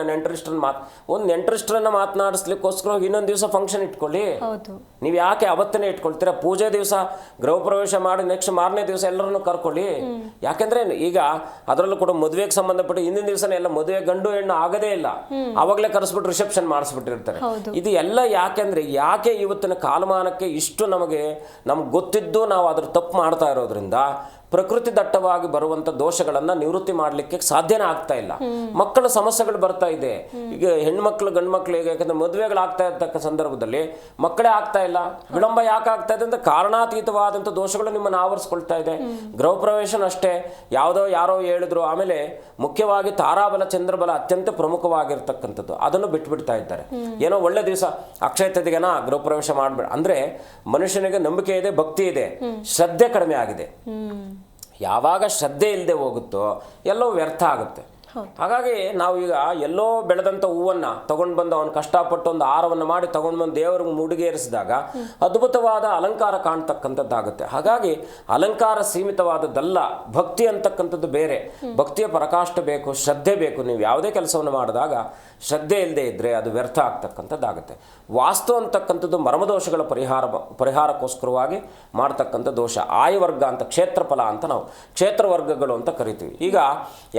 ನೆಂಟರಿಷ್ಟರನ್ನ ಮಾತನಾಡಿಸ್ಲಿಕ್ಕೋಸ್ಕರ ಇನ್ನೊಂದು ದಿವಸ ಫಂಕ್ಷನ್ ಇಟ್ಕೊಳ್ಳಿ. ನೀವು ಯಾಕೆ ಅವತ್ತನೇ ಇಟ್ಕೊಳ್ತೀರಾ? ಪೂಜೆ ದಿವಸ ಗೃಹ ಪ್ರವೇಶ ಮಾಡಿ ನೆಕ್ಸ್ಟ್ ಮಾರನೇ ದಿವಸ ಎಲ್ಲರನ್ನು ಕರ್ಕೊಳ್ಳಿ. ಯಾಕೆಂದ್ರೆ ಈಗ ಅದರಲ್ಲೂ ಕೂಡ ಮದುವೆಗೆ ಸಂಬಂಧಪಟ್ಟು ಹಿಂದಿನ ದಿವಸನೇ ಎಲ್ಲ ಮದುವೆ ಗಂಡು ಹೆಣ್ಣು ಆಗದೇ ಇಲ್ಲ, ಅವಾಗಲೇ ಕರೆಸ್ಬಿಟ್ಟು ರಿಸೆಪ್ಷನ್ ಮಾಡಿಸ್ಬಿಟ್ಟಿರ್ತಾರೆ. ಇದು ಎಲ್ಲ ಯಾಕೆ ಇವತ್ತಿನ ಕಾಲಮಾನಕ್ಕೆ ಇಷ್ಟು ನಮಗೆ ಗೊತ್ತಿದ್ದು ನಾವು ಅದ್ರ ತಪ್ಪು ಮಾಡ್ತಾ ಇರೋದ್ರಿಂದ ಪ್ರಕೃತಿ ದಟ್ಟವಾಗಿ ಬರುವಂಥ ದೋಷಗಳನ್ನು ನಿವೃತ್ತಿ ಮಾಡಲಿಕ್ಕೆ ಸಾಧ್ಯನೇ ಆಗ್ತಾ ಇಲ್ಲ. ಮಕ್ಕಳ ಸಮಸ್ಯೆಗಳು ಬರ್ತಾ ಇದೆ. ಈಗ ಹೆಣ್ಮಕ್ಳು ಗಂಡು ಮಕ್ಕಳಿಗೆ, ಯಾಕಂದ್ರೆ ಮದುವೆಗಳಾಗ್ತಾ ಇರ್ತಕ್ಕ ಸಂದರ್ಭದಲ್ಲಿ ಮಕ್ಕಳೇ ಆಗ್ತಾ ಇಲ್ಲ. ವಿಳಂಬ ಯಾಕೆ ಆಗ್ತಾ ಇದೆ ಅಂತ ಕಾರಣಾತೀತವಾದಂಥ ದೋಷಗಳು ನಿಮ್ಮನ್ನು ಆವರಿಸ್ಕೊಳ್ತಾ ಇದೆ. ಗೃಹ ಪ್ರವೇಶನ ಅಷ್ಟೇ, ಯಾರೋ ಹೇಳಿದ್ರು. ಆಮೇಲೆ ಮುಖ್ಯವಾಗಿ ತಾರಾಬಲ ಚಂದ್ರಬಲ ಅತ್ಯಂತ ಪ್ರಮುಖವಾಗಿರ್ತಕ್ಕಂಥದ್ದು, ಅದನ್ನು ಬಿಟ್ಬಿಡ್ತಾ ಇದ್ದಾರೆ. ಏನೋ ಒಳ್ಳೆ ದಿವಸ ಅಕ್ಷಯ ತದಿಗೆನ ಗೃಹ ಪ್ರವೇಶ ಮಾಡಬೇಡ ಅಂದರೆ ಮನುಷ್ಯನಿಗೆ ನಂಬಿಕೆ ಇದೆ, ಭಕ್ತಿ ಇದೆ, ಶ್ರದ್ಧೆ ಕಡಿಮೆ ಆಗಿದೆ. ಯಾವಾಗ ಶ್ರದ್ಧೆ ಇಲ್ಲದೆ ಹೋಗುತ್ತೋ ಎಲ್ಲವೂ ವ್ಯರ್ಥ ಆಗುತ್ತೆ. ಹಾಗಾಗಿ ನಾವು ಈಗ ಎಲ್ಲೋ ಬೆಳೆದಂಥ ಹೂವನ್ನು ತಗೊಂಡು ಬಂದು ಅವನು ಕಷ್ಟಪಟ್ಟು ಒಂದು ಹಾರವನ್ನು ಮಾಡಿ ತಗೊಂಡು ಬಂದು ದೇವರಿಗೆ ಮುಡಿಗೇರಿಸಿದಾಗ ಅದ್ಭುತವಾದ ಅಲಂಕಾರ ಕಾಣ್ತಕ್ಕಂಥದ್ದಾಗುತ್ತೆ. ಹಾಗಾಗಿ ಅಲಂಕಾರ ಸೀಮಿತವಾದದ್ದಲ್ಲ, ಭಕ್ತಿ ಅಂತಕ್ಕಂಥದ್ದು ಬೇರೆ. ಭಕ್ತಿಯ ಪರಾಕಾಷ್ಠೆ ಬೇಕು, ಶ್ರದ್ಧೆ ಬೇಕು. ನೀವು ಯಾವುದೇ ಕೆಲಸವನ್ನು ಮಾಡಿದಾಗ ಶ್ರದ್ಧೆ ಇಲ್ಲದೆ ಇದ್ದರೆ ಅದು ವ್ಯರ್ಥ ಆಗ್ತಕ್ಕಂಥದ್ದಾಗುತ್ತೆ. ವಾಸ್ತು ಅಂತಕ್ಕಂಥದ್ದು ಮರ್ಮದೋಷಗಳ ಪರಿಹಾರಕ್ಕೋಸ್ಕರವಾಗಿ ಮಾಡ್ತಕ್ಕಂಥ ದೋಷ. ಆಯವರ್ಗ ಅಂತ, ಕ್ಷೇತ್ರಫಲ ಅಂತ ನಾವು ಕ್ಷೇತ್ರ ವರ್ಗಗಳು ಅಂತ ಕರಿತೀವಿ. ಈಗ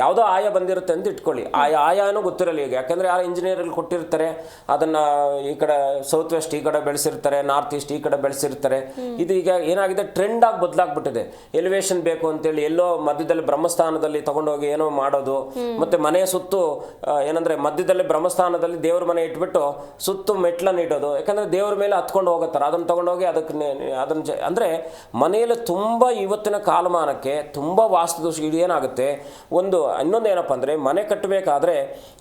ಯಾವುದೋ ಆಯ ಬಂದಿರುತ್ತೆ ಅಂತ ಇಟ್ಕೊಳ್ಳಿ, ಆಯಾನೂ ಗೊತ್ತಿರಲಿ. ಈಗ ಯಾಕೆಂದರೆ ಯಾರು ಇಂಜಿನಿಯರಲ್ಲಿ ಕೊಟ್ಟಿರ್ತಾರೆ, ಅದನ್ನು ಈ ಕಡೆ ಸೌತ್ ವೆಸ್ಟ್ ಈ ಕಡೆ ಬೆಳೆಸಿರ್ತಾರೆ, ನಾರ್ತ್ ಈಸ್ಟ್ ಈ ಕಡೆ ಬೆಳೆಸಿರ್ತಾರೆ. ಇದು ಈಗ ಏನಾಗಿದೆ, ಟ್ರೆಂಡ್ ಆಗಿ ಬದಲಾಗ್ಬಿಟ್ಟಿದೆ. ಎಲಿವೇಶನ್ ಬೇಕು ಅಂತೇಳಿ ಎಲ್ಲೋ ಮಧ್ಯದಲ್ಲಿ ಬ್ರಹ್ಮಸ್ಥಾನದಲ್ಲಿ ತಗೊಂಡೋಗಿ ಏನೋ ಮಾಡೋದು, ಮತ್ತು ಮನೆಯ ಸುತ್ತು ಏನಂದರೆ ಮಧ್ಯದಲ್ಲಿ ಬ್ರಹ್ಮಸ್ಥಾನದಲ್ಲಿ ದೇವ್ರ ಮನೆ ಇಟ್ಬಿಟ್ಟು ಸುತ್ತು ಮೆಟ್ಲನ್ನು ಇಡೋದು. ಯಾಕಂದರೆ ದೇವ್ರ ಮೇಲೆ ಹತ್ಕೊಂಡು ಹೋಗುತ್ತಾರೆ, ಅದನ್ನು ತೊಗೊಂಡೋಗಿ ಅದನ್ನು ಅಂದರೆ ಮನೆಯಲ್ಲಿ ತುಂಬ ಇವತ್ತಿನ ಕಾಲಮಾನಕ್ಕೆ ತುಂಬ ವಾಸ್ತುದೋಷ. ಇದು ಏನಾಗುತ್ತೆ, ಇನ್ನೊಂದು ಏನಪ್ಪ ಅಂದರೆ, ಮನೆ ಕಟ್ಟಬೇಕಾದ್ರೆ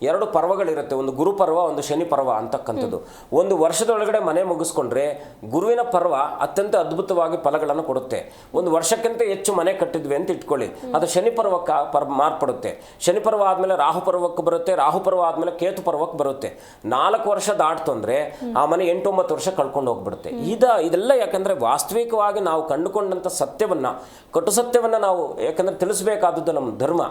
2 ಪರ್ವಗಳಿರುತ್ತೆ, ಒಂದು ಗುರು ಪರ್ವ, ಒಂದು ಶನಿ ಪರ್ವ ಅಂತಕ್ಕಂಥದ್ದು. ಒಂದು ವರ್ಷದೊಳಗಡೆ ಮನೆ ಮುಗಿಸ್ಕೊಂಡ್ರೆ ಗುರುವಿನ ಪರ್ವ ಅತ್ಯಂತ ಅದ್ಭುತವಾಗಿ ಫಲಗಳನ್ನು ಕೊಡುತ್ತೆ. ಒಂದು ವರ್ಷಕ್ಕಿಂತ ಹೆಚ್ಚು ಮನೆ ಕಟ್ಟಿದ್ವಿ ಅಂತ ಇಟ್ಕೊಳ್ಳಿ, ಅದು ಶನಿ ಪರ್ವಕ್ಕೆ ಮಾರ್ಪಡುತ್ತೆ. ಶನಿ ಪರ್ವ ಆದಮೇಲೆ ರಾಹು ಪರ್ವಕ್ಕೆ ಬರುತ್ತೆ, ರಾಹು ಪರ್ವ ಆದಮೇಲೆ ಕೇತು ಪರ್ವಕ್ಕೆ ಬರುತ್ತೆ. 4 ವರ್ಷ ದಾಟ್ತು ಅಂದರೆ ಆ ಮನೆ 8-9 ವರ್ಷ ಕಳ್ಕೊಂಡು ಹೋಗ್ಬಿಡುತ್ತೆ. ಇದೆಲ್ಲ ಯಾಕಂದರೆ ವಾಸ್ತವಿಕವಾಗಿ ನಾವು ಕಂಡುಕೊಂಡಂಥ ಸತ್ಯವನ್ನು, ಕಟು ಸತ್ಯವನ್ನು ನಾವು ಯಾಕಂದರೆ ತಿಳಿಸಬೇಕಾದದ್ದು ನಮ್ಮ ಧರ್ಮ.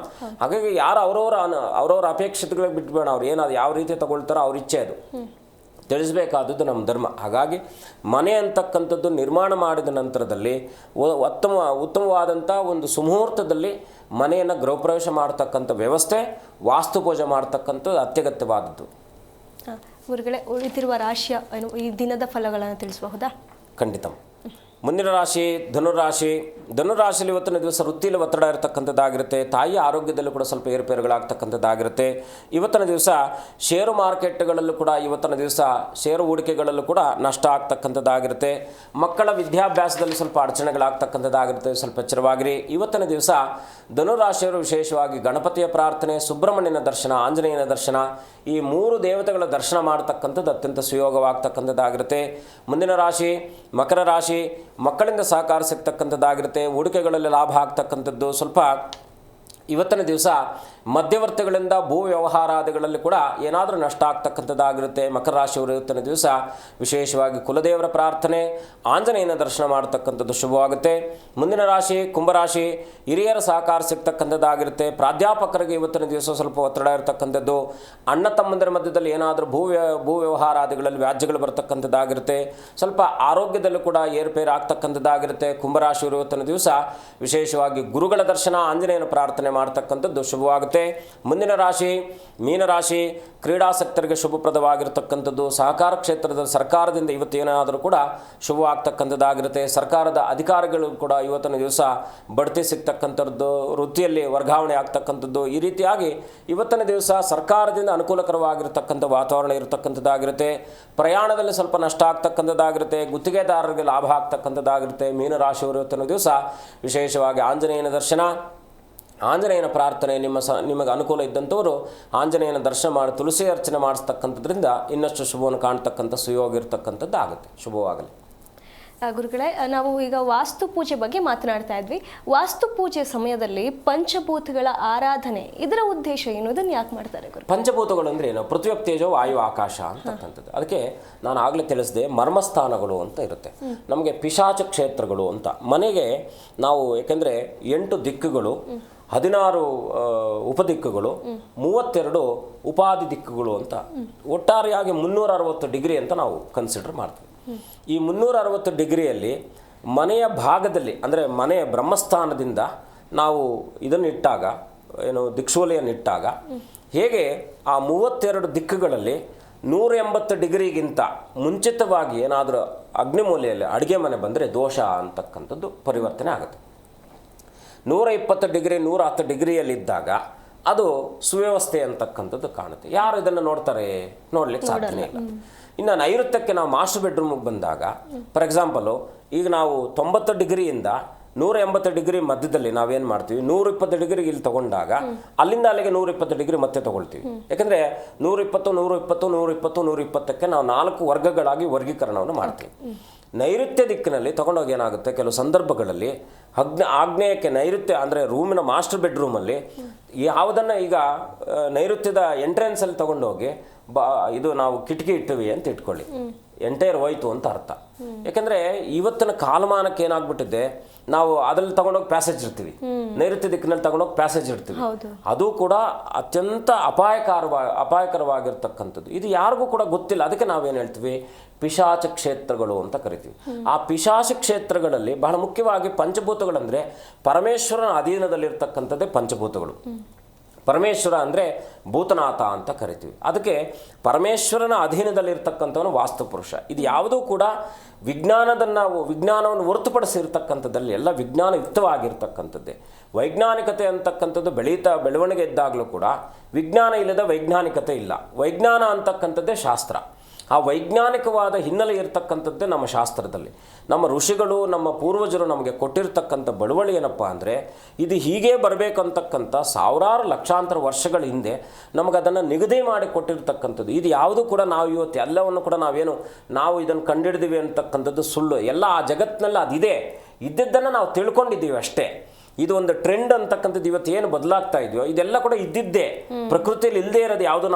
ಹಾಗಾಗಿ ಯಾರು ಅವರವರ ಅಪೇಕ್ಷತೆಗಳಿಗೆ ಬಿಟ್ಬೇಡ. ಅವ್ರು ಏನಾದ್ರು ಯಾವ ರೀತಿ ತಗೊಳ್ತಾರೋ ಅವ್ರ ಇಚ್ಛೆ, ಅದು ತಿಳಿಸಬೇಕಾದದ್ದು ನಮ್ಮ ಧರ್ಮ. ಹಾಗಾಗಿ ಮನೆ ಅಂತಕ್ಕಂಥದ್ದು ನಿರ್ಮಾಣ ಮಾಡಿದ ನಂತರದಲ್ಲಿ ಉತ್ತಮವಾದಂಥ ಒಂದು ಸುಮುಹೂರ್ತದಲ್ಲಿ ಮನೆಯನ್ನು ಗೃಹಪ್ರವೇಶ ಮಾಡ್ತಕ್ಕಂಥ ವ್ಯವಸ್ಥೆ, ವಾಸ್ತು ಪೂಜೆ ಮಾಡ್ತಕ್ಕಂಥದ್ದು ಅತ್ಯಗತ್ಯವಾದದ್ದು. ಗುರುಗಳೇ, ಉಳಿದಿರುವ ರಾಶಿಯ ಈ ದಿನದ ಫಲಗಳನ್ನು ತಿಳಿಸಬಹುದಾ? ಖಂಡಿತ. ಮುಂದಿನ ರಾಶಿ ಧನುರಾಶಿ. ಧನುರಾಶಿಯಲ್ಲಿ ಇವತ್ತಿನ ದಿವಸ ವೃತ್ತಿಯಲ್ಲಿ ಒತ್ತಡ ಇರತಕ್ಕಂಥದ್ದಾಗಿರುತ್ತೆ. ತಾಯಿಯ ಆರೋಗ್ಯದಲ್ಲೂ ಕೂಡ ಸ್ವಲ್ಪ ಏರುಪೇರುಗಳಾಗ್ತಕ್ಕಂಥದ್ದಾಗಿರುತ್ತೆ. ಇವತ್ತಿನ ದಿವಸ ಷೇರು ಮಾರ್ಕೆಟ್ಗಳಲ್ಲೂ ಕೂಡ, ಇವತ್ತಿನ ದಿವಸ ಷೇರು ಹೂಡಿಕೆಗಳಲ್ಲೂ ಕೂಡ ನಷ್ಟ ಆಗ್ತಕ್ಕಂಥದ್ದಾಗಿರುತ್ತೆ. ಮಕ್ಕಳ ವಿದ್ಯಾಭ್ಯಾಸದಲ್ಲಿ ಸ್ವಲ್ಪ ಅಡಚಣೆಗಳಾಗ್ತಕ್ಕಂಥದ್ದಾಗಿರುತ್ತೆ, ಸ್ವಲ್ಪ ಎಚ್ಚರವಾಗಿರಿ. ಇವತ್ತಿನ ದಿವಸ ಧನುರಾಶಿಯವರು ವಿಶೇಷವಾಗಿ ಗಣಪತಿಯ ಪ್ರಾರ್ಥನೆ, ಸುಬ್ರಹ್ಮಣ್ಯನ ದರ್ಶನ, ಆಂಜನೇಯನ ದರ್ಶನ, ಈ 3 ದೇವತೆಗಳ ದರ್ಶನ ಮಾಡತಕ್ಕಂಥದ್ದು ಅತ್ಯಂತ ಸುಯೋಗವಾಗ್ತಕ್ಕಂಥದ್ದಾಗಿರುತ್ತೆ. ಮುಂದಿನ ರಾಶಿ ಮಕರ ರಾಶಿ. ಮಕ್ಕಳಿಂದ ಸಹಕಾರ ಸಿಗ್ತಕ್ಕಂಥದ್ದಾಗಿರುತ್ತೆ. ಹೂಡಿಕೆಗಳಲ್ಲಿ ಲಾಭ ಆಗ್ತಕ್ಕಂಥದ್ದು. ಸ್ವಲ್ಪ ಇವತ್ತಿನ ದಿವಸ ಮಧ್ಯವರ್ತಿಗಳಿಂದ ಭೂ ವ್ಯವಹಾರಾದಿಗಳಲ್ಲಿ ಕೂಡ ಏನಾದರೂ ನಷ್ಟ ಆಗ್ತಕ್ಕಂಥದ್ದಾಗಿರುತ್ತೆ. ಮಕರ ರಾಶಿಯವರು ಇವತ್ತಿನ ದಿವಸ ವಿಶೇಷವಾಗಿ ಕುಲದೇವರ ಪ್ರಾರ್ಥನೆ, ಆಂಜನೇಯನ ದರ್ಶನ ಮಾಡ್ತಕ್ಕಂಥದ್ದು ಶುಭವಾಗುತ್ತೆ. ಮುಂದಿನ ರಾಶಿ ಕುಂಭರಾಶಿ. ಹಿರಿಯರ ಸಹಕಾರ ಸಿಗ್ತಕ್ಕಂಥದ್ದಾಗಿರುತ್ತೆ. ಪ್ರಾಧ್ಯಾಪಕರಿಗೆ ಇವತ್ತಿನ ದಿವಸ ಸ್ವಲ್ಪ ಒತ್ತಡ ಇರತಕ್ಕಂಥದ್ದು. ಅಣ್ಣ ತಮ್ಮಂದಿರ ಮಧ್ಯದಲ್ಲಿ ಏನಾದರೂ ಭೂ ವ್ಯವಹಾರಾದಿಗಳಲ್ಲಿ ವ್ಯಾಜ್ಯಗಳು ಬರ್ತಕ್ಕಂಥದ್ದಾಗಿರುತ್ತೆ. ಸ್ವಲ್ಪ ಆರೋಗ್ಯದಲ್ಲೂ ಕೂಡ ಏರುಪೇರು ಆಗ್ತಕ್ಕಂಥದ್ದಾಗಿರುತ್ತೆ. ಕುಂಭರಾಶಿಯವರು ಇವತ್ತಿನ ದಿವಸ ವಿಶೇಷವಾಗಿ ಗುರುಗಳ ದರ್ಶನ, ಆಂಜನೇಯನ ಪ್ರಾರ್ಥನೆ ಮಾಡ್ತಕ್ಕಂಥದ್ದು ಶುಭವಾಗುತ್ತೆ. ಮುಂದಿನ ರಾಶಿ ಮೀನರಾಶಿ. ಕ್ರೀಡಾಸಕ್ತರಿಗೆ ಶುಭಪ್ರದವಾಗಿರ್ತಕ್ಕಂಥದ್ದು. ಸಹಕಾರ ಕ್ಷೇತ್ರದಲ್ಲಿ ಸರ್ಕಾರದಿಂದ ಇವತ್ತೇನಾದರೂ ಕೂಡ ಶುಭವಾಗ್ತಕ್ಕಂಥದ್ದಾಗಿರುತ್ತೆ. ಸರ್ಕಾರದ ಅಧಿಕಾರಿಗಳು ಕೂಡ ಇವತ್ತಿನ ದಿವಸ ಬಡ್ತಿ ಸಿಗ್ತಕ್ಕಂಥದ್ದು, ವೃತ್ತಿಯಲ್ಲಿ ವರ್ಗಾವಣೆ ಆಗ್ತಕ್ಕಂಥದ್ದು. ಈ ರೀತಿಯಾಗಿ ಇವತ್ತಿನ ದಿವಸ ಸರ್ಕಾರದಿಂದ ಅನುಕೂಲಕರವಾಗಿರ್ತಕ್ಕಂಥ ವಾತಾವರಣ ಇರತಕ್ಕಂಥದ್ದಾಗಿರುತ್ತೆ. ಪ್ರಯಾಣದಲ್ಲಿ ಸ್ವಲ್ಪ ನಷ್ಟ ಆಗ್ತಕ್ಕಂಥದ್ದಾಗಿರುತ್ತೆ. ಗುತ್ತಿಗೆದಾರರಿಗೆ ಲಾಭ ಆಗ್ತಕ್ಕಂಥದ್ದಾಗಿರುತ್ತೆ. ಮೀನರಾಶಿಯವರು ಇವತ್ತಿನ ದಿವಸ ವಿಶೇಷವಾಗಿ ಆಂಜನೇಯನ ದರ್ಶನ, ಆಂಜನೇಯನ ಪ್ರಾರ್ಥನೆ, ನಿಮಗೆ ಅನುಕೂಲ ಇದ್ದಂಥವರು ಆಂಜನೇಯನ ದರ್ಶನ ಮಾಡಿ ತುಳಸಿ ಅರ್ಚನೆ ಮಾಡಿಸ್ತಕ್ಕಂಥದ್ರಿಂದ ಇನ್ನಷ್ಟು ಶುಭವನ್ನು ಕಾಣ್ತಕ್ಕಂಥ ಸುಯೋಗ ಇರ್ತಕ್ಕಂಥದ್ದು ಆಗುತ್ತೆ. ಶುಭವಾಗಲಿ. ಗುರುಗಳೇ, ನಾವು ಈಗ ವಾಸ್ತು ಪೂಜೆ ಬಗ್ಗೆ ಮಾತನಾಡ್ತಾ ಇದ್ವಿ. ವಾಸ್ತು ಪೂಜೆ ಸಮಯದಲ್ಲಿ ಪಂಚಭೂತಗಳ ಆರಾಧನೆ, ಇದರ ಉದ್ದೇಶ ಏನು? ಇದನ್ನು ಯಾಕೆ ಮಾಡ್ತಾರೆ ಗುರು? ಪಂಚಭೂತಗಳು ಅಂದರೆ ಏನು? ಪೃಥ್ವಿ, ತೇಜೋ, ವಾಯು, ಆಕಾಶ ಅಂತಕ್ಕಂಥದ್ದು. ಅದಕ್ಕೆ ನಾನು ಆಗಲೇ ತಿಳಿಸಿದೆ, ಮರ್ಮಸ್ಥಾನಗಳು ಅಂತ ಇರುತ್ತೆ. ನಮಗೆ ಪಿಶಾಚ ಕ್ಷೇತ್ರಗಳು ಅಂತ. ಮನೆಗೆ ನಾವು ಯಾಕೆಂದರೆ 8 ದಿಕ್ಕುಗಳು, 16 ಉಪದಿಕ್ಕುಗಳು, 32 ಉಪಾಧಿ ದಿಕ್ಕುಗಳು ಅಂತ ಒಟ್ಟಾರೆಯಾಗಿ 360 ಡಿಗ್ರಿ ಅಂತ ನಾವು ಕನ್ಸಿಡರ್ ಮಾಡ್ತೀವಿ. ಈ 360 ಡಿಗ್ರಿಯಲ್ಲಿ ಮನೆಯ ಭಾಗದಲ್ಲಿ ಅಂದರೆ ಮನೆಯ ಬ್ರಹ್ಮಸ್ಥಾನದಿಂದ ನಾವು ಇದನ್ನು ಇಟ್ಟಾಗ, ಏನು ದಿಕ್ಸೂಲೆಯನ್ನು ಇಟ್ಟಾಗ, ಹೇಗೆ ಆ 32 ದಿಕ್ಕುಗಳಲ್ಲಿ 180 ಡಿಗ್ರಿಗಿಂತ ಮುಂಚಿತವಾಗಿ ಏನಾದರೂ ಅಗ್ನಿಮೂಲೆಯಲ್ಲಿ ಅಡುಗೆ ಮನೆ ಬಂದರೆ ದೋಷ ಅಂತಕ್ಕಂಥದ್ದು ಪರಿವರ್ತನೆ ಆಗುತ್ತೆ. 120 ಡಿಗ್ರಿ 110 ಡಿಗ್ರಿಯಲ್ಲಿದ್ದಾಗ ಅದು ಸುವ್ಯವಸ್ಥೆ ಅಂತಕ್ಕಂಥದ್ದು ಕಾಣುತ್ತೆ. ಯಾರು ಇದನ್ನು ನೋಡ್ತಾರೆ? ನೋಡ್ಲಿಕ್ಕೆ ಸಾಧ್ಯನೇ ಇಲ್ಲ. ಇನ್ನು ನೈಋತ್ಯಕ್ಕೆ ನಾವು ಮಾಸ್ಟರ್ ಬೆಡ್ರೂಮಿಗೆ ಬಂದಾಗ, ಫಾರ್ ಎಕ್ಸಾಂಪಲು, ಈಗ ನಾವು 90 ಡಿಗ್ರಿಯಿಂದ 180 ಡಿಗ್ರಿ ಮಧ್ಯದಲ್ಲಿ ನಾವೇನು ಮಾಡ್ತೀವಿ, 120 ಡಿಗ್ರಿಗೆ ಇಲ್ಲಿ ತಗೊಂಡಾಗ ಅಲ್ಲಿಂದ ಅಲ್ಲಿಗೆ 120 ಡಿಗ್ರಿ ಮತ್ತೆ ತಗೊಳ್ತೀವಿ. ಯಾಕಂದರೆ 120 120 120 120ಕ್ಕೆ ನಾವು 4 ವರ್ಗಗಳಾಗಿ ವರ್ಗೀಕರಣವನ್ನು ಮಾಡ್ತೀವಿ. ನೈಋತ್ಯ ದಿಕ್ಕಿನಲ್ಲಿ ತಗೊಂಡೋಗಿ ಏನಾಗುತ್ತೆ, ಕೆಲವು ಸಂದರ್ಭಗಳಲ್ಲಿ ಆಗ್ನೇಯಕ್ಕೆ ನೈಋತ್ಯ ಅಂದರೆ ರೂಮಿನ ಮಾಸ್ಟರ್ ಬೆಡ್ರೂಮಲ್ಲಿ ಯಾವುದನ್ನು ಈಗ ನೈಋತ್ಯದ ಎಂಟ್ರೆನ್ಸಲ್ಲಿ ತಗೊಂಡೋಗಿ ಇದು ನಾವು ಕಿಟಕಿ ಇಟ್ಟಿವಿ ಅಂತ ಇಟ್ಕೊಳ್ಳಿ, ಎಂಟೈರ್ ಹೋಯ್ತು ಅಂತ ಅರ್ಥ. ಯಾಕೆಂದರೆ ಇವತ್ತಿನ ಕಾಲಮಾನಕ್ಕೆ ಏನಾಗ್ಬಿಟ್ಟಿದೆ, ನಾವು ಅದ್ರಲ್ಲಿ ತಗೊಂಡೋಗಿ ಪ್ಯಾಸೇಜ್ ಇರ್ತೀವಿ, ನೈಋತ್ಯ ದಿಕ್ಕಿನಲ್ಲಿ ತಗೊಂಡೋಗಿ ಪ್ಯಾಸೇಜ್ ಇರ್ತೀವಿ. ಅದು ಕೂಡ ಅತ್ಯಂತ ಅಪಾಯಕರವಾಗಿರ್ತಕ್ಕಂಥದ್ದು. ಇದು ಯಾರಿಗೂ ಕೂಡ ಗೊತ್ತಿಲ್ಲ. ಅದಕ್ಕೆ ನಾವೇನು ಹೇಳ್ತೀವಿ, ಪಿಶಾಚ ಕ್ಷೇತ್ರಗಳು ಅಂತ ಕರಿತೀವಿ. ಆ ಪಿಶಾಚ ಕ್ಷೇತ್ರಗಳಲ್ಲಿ ಬಹಳ ಮುಖ್ಯವಾಗಿ ಪಂಚಭೂತಗಳಂದರೆ ಪರಮೇಶ್ವರನ ಅಧೀನದಲ್ಲಿರ್ತಕ್ಕಂಥದ್ದೇ ಪಂಚಭೂತಗಳು. ಪರಮೇಶ್ವರ ಅಂದರೆ ಭೂತನಾಥ ಅಂತ ಕರಿತೀವಿ. ಅದಕ್ಕೆ ಪರಮೇಶ್ವರನ ಅಧೀನದಲ್ಲಿರ್ತಕ್ಕಂಥವನು ವಾಸ್ತುಪುರುಷ. ಇದು ಯಾವುದೂ ಕೂಡ ವಿಜ್ಞಾನವನ್ನು ಹೊರತುಪಡಿಸಿರ್ತಕ್ಕಂಥದ್ದಲ್ಲಿ ಎಲ್ಲ ವಿಜ್ಞಾನಯುಕ್ತವಾಗಿರ್ತಕ್ಕಂಥದ್ದೇ. ವೈಜ್ಞಾನಿಕತೆ ಅಂತಕ್ಕಂಥದ್ದು ಬೆಳವಣಿಗೆ ಇದ್ದಾಗಲೂ ಕೂಡ ವಿಜ್ಞಾನ ಇಲ್ಲದ ವೈಜ್ಞಾನಿಕತೆ ಇಲ್ಲ. ವೈಜ್ಞಾನ ಅಂತಕ್ಕಂಥದ್ದೇ ಶಾಸ್ತ್ರ. ಆ ವೈಜ್ಞಾನಿಕವಾದ ಹಿನ್ನೆಲೆ ಇರತಕ್ಕಂಥದ್ದೇ ನಮ್ಮ ಶಾಸ್ತ್ರದಲ್ಲಿ. ನಮ್ಮ ಋಷಿಗಳು, ನಮ್ಮ ಪೂರ್ವಜರು ನಮಗೆ ಕೊಟ್ಟಿರ್ತಕ್ಕಂಥ ಬಳುವಳಿ ಏನಪ್ಪ ಅಂದರೆ, ಇದು ಹೀಗೇ ಬರಬೇಕಂತಕ್ಕಂಥ ಸಾವಿರಾರು ಲಕ್ಷಾಂತರ ವರ್ಷಗಳ ಹಿಂದೆ ನಮಗದನ್ನು ನಿಗದಿ ಮಾಡಿ ಕೊಟ್ಟಿರ್ತಕ್ಕಂಥದ್ದು. ಇದು ಯಾವುದು ಕೂಡ ನಾವು ಇವತ್ತು ಎಲ್ಲವನ್ನು ಕೂಡ ನಾವು ಇದನ್ನು ಕಂಡುಹಿಡಿದೀವಿ ಅಂತಕ್ಕಂಥದ್ದು ಸುಳ್ಳು. ಎಲ್ಲ ಆ ಜಗತ್ತಿನಲ್ಲಿ ಅದಿದೆ, ಇದ್ದಿದ್ದನ್ನು ನಾವು ತಿಳ್ಕೊಂಡಿದ್ದೀವಿ ಅಷ್ಟೇ. ಇದು ಒಂದು ಟ್ರೆಂಡ್ ಅಂತಕ್ಕಂಥದ್ದು ಇವತ್ತು ಏನು ಬದಲಾಗ್ತಾ ಇದೆಯೋ ಇದೆಲ್ಲ ಕೂಡ ಇದ್ದಿದ್ದೇ. ಪ್ರಕೃತಿಯಲ್ಲಿ ಇಲ್ಲದೆ ಇರೋದು ಯಾವುದು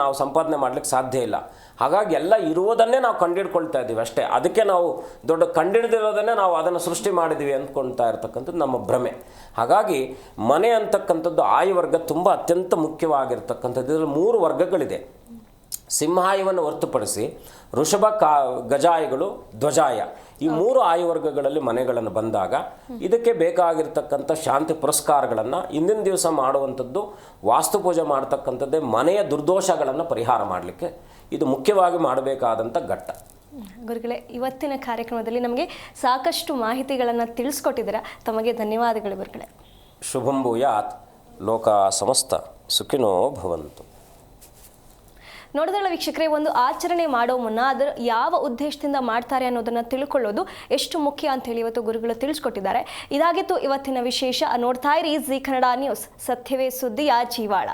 ನಾವು ಸಂಪಾದನೆ ಮಾಡ್ಲಿಕ್ಕೆ ಸಾಧ್ಯ ಇಲ್ಲ. ಹಾಗಾಗಿ ಎಲ್ಲ ಇರುವುದನ್ನೇ ನಾವು ಕಂಡುಹಿಡ್ಕೊಳ್ತಾ ಇದ್ದೀವಿ ಅಷ್ಟೇ. ಅದಕ್ಕೆ ನಾವು ದೊಡ್ಡ ಕಂಡುಹಿಡಿದಿರೋದನ್ನೇ ನಾವು ಅದನ್ನು ಸೃಷ್ಟಿ ಮಾಡಿದ್ದೀವಿ ಅಂದ್ಕೊಳ್ತಾ ಇರ್ತಕ್ಕಂಥದ್ದು ನಮ್ಮ ಭ್ರಮೆ. ಹಾಗಾಗಿ ಮನೆ ಅಂತಕ್ಕಂಥದ್ದು ಆಯುವರ್ಗ ತುಂಬ ಅತ್ಯಂತ ಮುಖ್ಯವಾಗಿರ್ತಕ್ಕಂಥದ್ದು. ಇದರಲ್ಲಿ 3 ವರ್ಗಗಳಿದೆ. ಸಿಂಹಾಯವನ್ನು ಹೊರತುಪಡಿಸಿ ಋಷಭ, ಗಜಾಯಗಳು, ಧ್ವಜಾಯ, ಈ 3 ಆಯುವರ್ಗಗಳಲ್ಲಿ ಮನೆಗಳನ್ನು ಬಂದಾಗ ಇದಕ್ಕೆ ಬೇಕಾಗಿರ್ತಕ್ಕಂಥ ಶಾಂತಿ ಪುರಸ್ಕಾರಗಳನ್ನು ಇಂದಿನ ದಿವಸ ಮಾಡುವಂಥದ್ದು, ವಾಸ್ತುಪೂಜೆ ಮಾಡ್ತಕ್ಕಂಥದ್ದೇ ಮನೆಯ ದುರ್ದೋಷಗಳನ್ನು ಪರಿಹಾರ ಮಾಡಲಿಕ್ಕೆ ಇದು ಮುಖ್ಯವಾಗಿ ಮಾಡಬೇಕಾದಂಥ ಘಟ್ಟ. ಗುರುಗಳೇ, ಇವತ್ತಿನ ಕಾರ್ಯಕ್ರಮದಲ್ಲಿ ನಮಗೆ ಸಾಕಷ್ಟು ಮಾಹಿತಿಗಳನ್ನು ತಿಳಿಸ್ಕೊಟ್ಟಿದ್ದೀರಾ. ತಮಗೆ ಧನ್ಯವಾದಗಳು ಗುರುಗಳೇ. ಶುಭಂ ಭೂಯಾತ್. ಲೋಕ ಸಮಸ್ತ ಸುಖಿನೋ ಭವಂತು. ನೋಡಿದ್ರಲ್ಲ ವೀಕ್ಷಕರೇ, ಒಂದು ಆಚರಣೆ ಮಾಡೋ ಮುನ್ನ ಅದರ ಯಾವ ಉದ್ದೇಶದಿಂದ ಮಾಡ್ತಾರೆ ಅನ್ನೋದನ್ನ ತಿಳ್ಕೊಳ್ಳೋದು ಎಷ್ಟು ಮುಖ್ಯ ಅಂತ ಹೇಳಿ ಇವತ್ತು ಗುರುಗಳು ತಿಳಿಸ್ಕೊಟ್ಟಿದ್ದಾರೆ. ಇದಾಗಿತ್ತು ಇವತ್ತಿನ ವಿಶೇಷ. ನೋಡ್ತಾ ಇರಿ ಜೀ ಕನ್ನಡ ನ್ಯೂಸ್, ಸತ್ಯವೇ ಸುದ್ದಿಯ ಜೀವಾಳ.